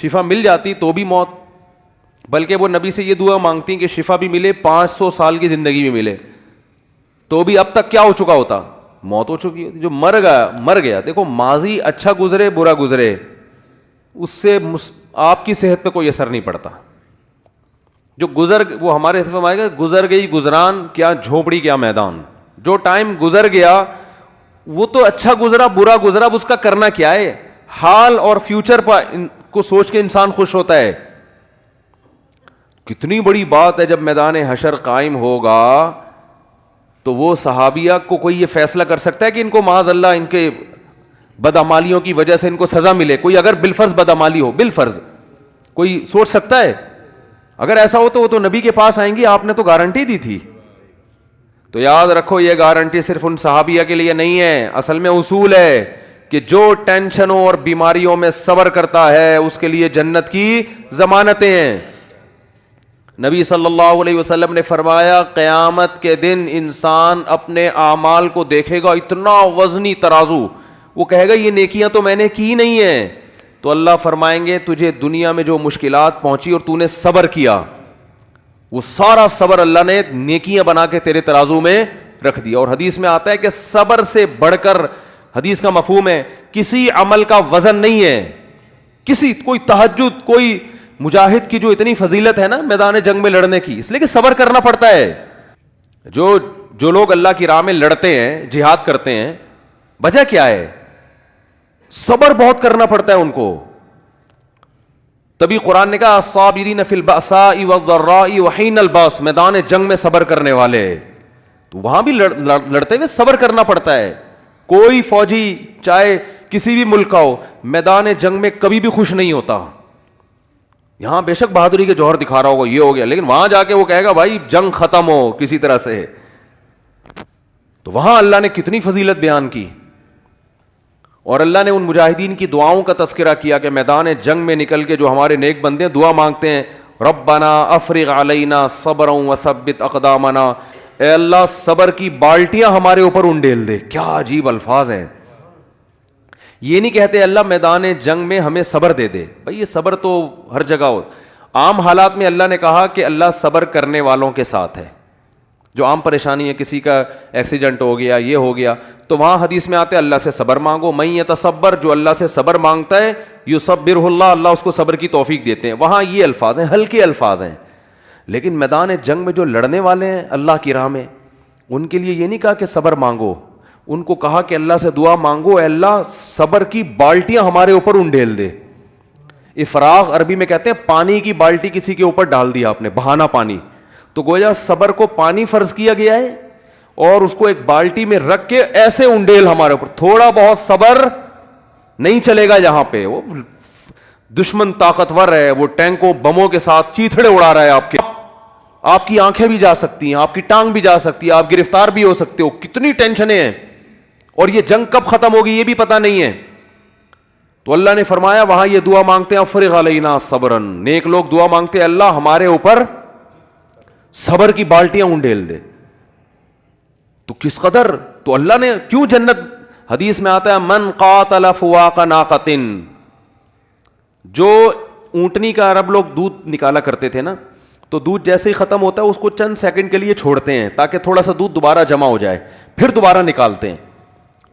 شفا مل جاتی تو بھی موت, بلکہ وہ نبی سے یہ دعا مانگتی کہ شفا بھی ملے, 500 سال کی زندگی بھی ملے, تو بھی اب تک کیا ہو چکا ہوتا, موت ہو چکی ہوتی. جو مر گیا. دیکھو ماضی اچھا گزرے برا گزرے اس سے آپ کی صحت پہ کوئی اثر نہیں پڑتا. جو وہ ہمارے حضرت فرمائے گا گزر گئی گزران کیا جھونپڑی کیا میدان. جو ٹائم گزر گیا وہ تو اچھا گزرا برا گزرا, اب اس کا کرنا کیا ہے. حال اور فیوچر کو سوچ کے انسان خوش ہوتا ہے. کتنی بڑی بات ہے جب میدان حشر قائم ہوگا تو وہ صحابیہ کو کوئی یہ فیصلہ کر سکتا ہے کہ ان کو معاذ اللہ ان کے بدعمالیوں کی وجہ سے ان کو سزا ملے. کوئی اگر بالفرض بدعمالی ہو, بالفرض کوئی سوچ سکتا ہے؟ اگر ایسا ہو تو وہ تو نبی کے پاس آئیں گی, آپ نے تو گارنٹی دی تھی. تو یاد رکھو یہ گارنٹی صرف ان صحابیہ کے لیے نہیں ہے, اصل میں اصول ہے کہ جو ٹینشنوں اور بیماریوں میں صبر کرتا ہے اس کے لیے جنت کی ضمانتیں ہیں. نبی صلی اللہ علیہ وسلم نے فرمایا قیامت کے دن انسان اپنے اعمال کو دیکھے گا, اتنا وزنی ترازو, وہ کہے گا یہ نیکیاں تو میں نے کی نہیں ہیں. تو اللہ فرمائیں گے تجھے دنیا میں جو مشکلات پہنچی اور تو نے صبر کیا, وہ سارا صبر اللہ نے نیکیاں بنا کے تیرے ترازو میں رکھ دیا. اور حدیث میں آتا ہے کہ صبر سے بڑھ کر, حدیث کا مفہوم ہے, کسی عمل کا وزن نہیں ہے. کوئی تہجد, کوئی مجاہد کی جو اتنی فضیلت ہے نا میدان جنگ میں لڑنے کی, اس لیے کہ صبر کرنا پڑتا ہے. جو لوگ اللہ کی راہ میں لڑتے ہیں, جہاد کرتے ہیں, وجہ کیا ہے؟ صبر بہت کرنا پڑتا ہے ان کو. تبھی قرآن نے کہا الصابرین فی البأساء والضراء وحین الباس, میدان جنگ میں صبر کرنے والے. تو وہاں بھی لڑتے ہوئے صبر کرنا پڑتا ہے. کوئی فوجی چاہے کسی بھی ملک کا ہو, میدان جنگ میں کبھی بھی خوش نہیں ہوتا. یہاں بے شک بہادری کے جوہر دکھا رہا ہوگا, یہ ہو گیا, لیکن وہاں جا کے وہ کہے گا بھائی جنگ ختم ہو کسی طرح سے. تو وہاں اللہ نے کتنی فضیلت بیان کی. اور اللہ نے ان مجاہدین کی دعاؤں کا تذکرہ کیا کہ میدان جنگ میں نکل کے جو ہمارے نیک بندے دعا مانگتے ہیں, ربنا افرغ علینا صبرا وثبت اقدامنا, اے اللہ صبر کی بالٹیاں ہمارے اوپر انڈیل دے. کیا عجیب الفاظ ہیں. یہ نہیں کہتے اللہ میدان جنگ میں ہمیں صبر دے دے, بھائی یہ صبر تو ہر جگہ ہو. عام حالات میں اللہ نے کہا کہ اللہ صبر کرنے والوں کے ساتھ ہے. جو عام پریشانی ہے, کسی کا ایکسیڈنٹ ہو گیا, یہ ہو گیا, تو وہاں حدیث میں آتے اللہ سے صبر مانگو. من یتصبر, جو اللہ سے صبر مانگتا ہے, یصبرہ اللہ, اللہ اس کو صبر کی توفیق دیتے ہیں. وہاں یہ الفاظ ہیں, ہلکے الفاظ ہیں. لیکن میدان جنگ میں جو لڑنے والے ہیں اللہ کی راہ میں, ان کے لیے یہ نہیں کہا کہ صبر مانگو, ان کو کہا کہ اللہ سے دعا مانگو اے اللہ صبر کی بالٹیاں ہمارے اوپر انڈیل دے. افراغ عربی میں کہتے ہیں پانی کی بالٹی کسی کے اوپر ڈال دیا آپ نے, بہانا پانی. تو گویا صبر کو پانی فرض کیا گیا ہے اور اس کو ایک بالٹی میں رکھ کے ایسے انڈیل ہمارے اوپر. تھوڑا بہت صبر نہیں چلے گا یہاں پہ. وہ دشمن طاقتور ہے, وہ ٹینکوں بموں کے ساتھ چیتھڑے اڑا رہا ہے, آپ کی آنکھیں بھی جا سکتی ہیں, آپ کی ٹانگ بھی جا سکتی ہے, آپ گرفتار بھی ہو سکتے ہو. کتنی ٹینشنیں ہیں, اور یہ جنگ کب ختم ہوگی یہ بھی پتہ نہیں ہے. تو اللہ نے فرمایا وہاں یہ دعا مانگتے ہیں افرغ علینا صبرن, نیک لوگ دعا مانگتے ہیں اللہ ہمارے اوپر صبر کی بالٹیاں انڈیل دے. تو کس قدر, تو اللہ نے کیوں جنت, حدیث میں آتا ہے من قاتل فواق ناقۃ, جو اونٹنی کا عرب لوگ دودھ نکالا کرتے تھے نا, تو دودھ جیسے ہی ختم ہوتا ہے اس کو چند سیکنڈ کے لیے چھوڑتے ہیں تاکہ تھوڑا سا دودھ دوبارہ جمع ہو جائے, پھر دوبارہ نکالتے ہیں.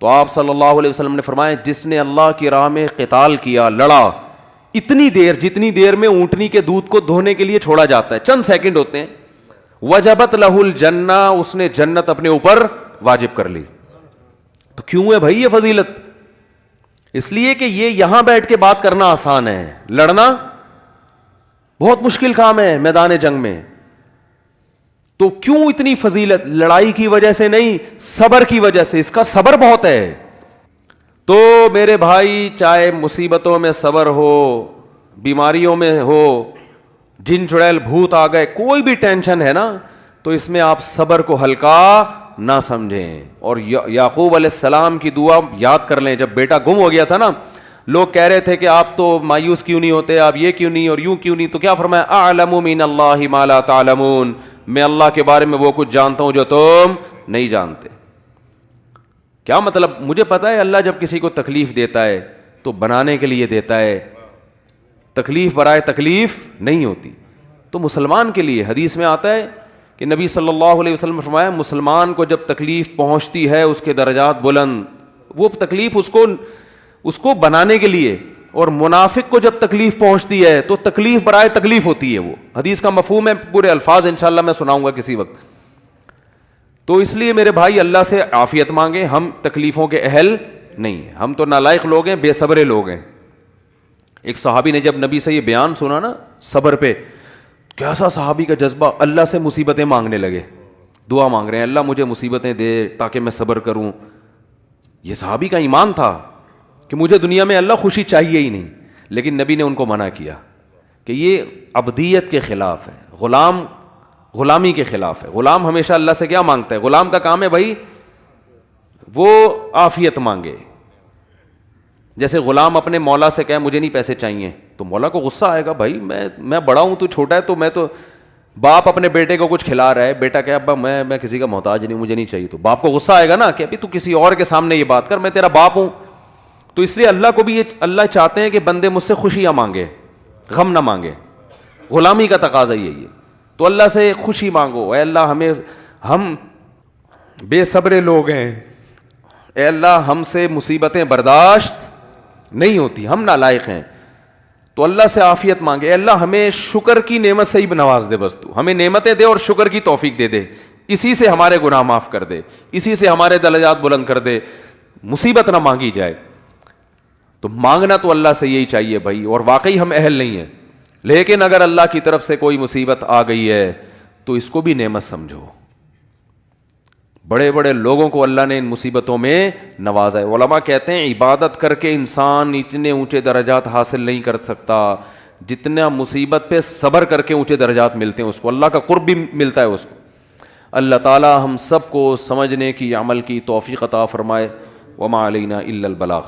تو آپ صلی اللہ علیہ وسلم نے فرمایا جس نے اللہ کی راہ میں قتال کیا, لڑا, اتنی دیر جتنی دیر میں اونٹنی کے دودھ کو دھونے کے لیے چھوڑا جاتا ہے, چند سیکنڈ ہوتے ہیں, وجبت لہ الجنہ, اس نے جنت اپنے اوپر واجب کر لی. تو کیوں ہے بھائی یہ فضیلت؟ اس لیے کہ یہ یہاں بیٹھ کے بات کرنا آسان ہے, لڑنا بہت مشکل کام ہے میدان جنگ میں. تو کیوں اتنی فضیلت؟ لڑائی کی وجہ سے نہیں, صبر کی وجہ سے. اس کا صبر بہت ہے. تو میرے بھائی چاہے مصیبتوں میں صبر ہو, بیماریوں میں ہو, جن چڑیل بھوت آ گئے, کوئی بھی ٹینشن ہے نا, تو اس میں آپ صبر کو ہلکا نہ سمجھیں. اور یعقوب علیہ السلام کی دعا یاد کر لیں, جب بیٹا گم ہو گیا تھا نا, لوگ کہہ رہے تھے کہ آپ تو مایوس کیوں نہیں ہوتے, آپ یہ کیوں نہیں اور یوں کیوں نہیں, تو کیا فرمایا اعلم من اللہ ما لا تعلمون, میں اللہ کے بارے میں وہ کچھ جانتا ہوں جو تم نہیں جانتے. کیا مطلب؟ مجھے پتا ہے اللہ جب کسی کو تکلیف دیتا ہے تو بنانے کے لیے دیتا ہے, تکلیف برائے تکلیف نہیں ہوتی. تو مسلمان کے لیے حدیث میں آتا ہے کہ نبی صلی اللہ علیہ وسلم نے فرمایا مسلمان کو جب تکلیف پہنچتی ہے اس کے درجات بلند, وہ تکلیف اس کو بنانے کے لیے, اور منافق کو جب تکلیف پہنچتی ہے تو تکلیف برائے تکلیف ہوتی ہے. وہ حدیث کا مفہوم ہے, پورے الفاظ انشاءاللہ میں سناؤں گا کسی وقت. تو اس لیے میرے بھائی اللہ سے عافیت مانگیں, ہم تکلیفوں کے اہل نہیں ہیں, ہم تو نالائق لوگ ہیں, بے صبر لوگ ہیں. ایک صحابی نے جب نبی سے یہ بیان سنا نا صبر پہ, کیسا صحابی کا جذبہ, اللہ سے مصیبتیں مانگنے لگے, دعا مانگ رہے ہیں اللہ مجھے مصیبتیں دے تاکہ میں صبر کروں. یہ صحابی کا ایمان تھا کہ مجھے دنیا میں اللہ خوشی چاہیے ہی نہیں, لیکن نبی نے ان کو منع کیا کہ یہ عبدیت کے خلاف ہے, غلامی کے خلاف ہے. غلام ہمیشہ اللہ سے کیا مانگتا ہے؟ غلام کا کام ہے بھائی وہ عافیت مانگے, جیسے غلام اپنے مولا سے کہے مجھے نہیں پیسے چاہیے, تو مولا کو غصہ آئے گا, بھائی میں بڑا ہوں تو چھوٹا ہے, تو میں تو باپ اپنے بیٹے کو کچھ کھلا رہا ہے, بیٹا کہ ابا میں کسی کا محتاج نہیں, مجھے نہیں چاہیے, تو باپ کو غصہ آئے گا نا کہ ابھی تو کسی اور کے سامنے یہ بات کر, میں تیرا باپ ہوں. تو اس لیے اللہ کو بھی یہ اللہ چاہتے ہیں کہ بندے مجھ سے خوشیاں مانگے, غم نہ مانگے. غلامی کا تقاضا یہی ہے. تو اللہ سے خوشی مانگو, اے اللہ ہم بے صبر لوگ ہیں, اے اللہ ہم سے مصیبتیں برداشت نہیں ہوتی, ہم نالائق ہیں. تو اللہ سے عافیت مانگے, اے اللہ ہمیں شکر کی نعمت سے ہی نواز دے, بس تو ہمیں نعمتیں دے اور شکر کی توفیق دے دے, اسی سے ہمارے گناہ معاف کر دے, اسی سے ہمارے درجات بلند کر دے, مصیبت نہ مانگی جائے. تو مانگنا تو اللہ سے یہی چاہیے بھائی, اور واقعی ہم اہل نہیں ہیں. لیکن اگر اللہ کی طرف سے کوئی مصیبت آ گئی ہے تو اس کو بھی نعمت سمجھو. بڑے بڑے لوگوں کو اللہ نے ان مصیبتوں میں نوازا ہے. علماء کہتے ہیں عبادت کر کے انسان اتنے اونچے درجات حاصل نہیں کر سکتا جتنا مصیبت پہ صبر کر کے اونچے درجات ملتے ہیں اس کو, اللہ کا قرب بھی ملتا ہے اس کو. اللہ تعالی ہم سب کو سمجھنے کی, عمل کی توفیق عطا فرمائے. وما علینا الا البلاغ.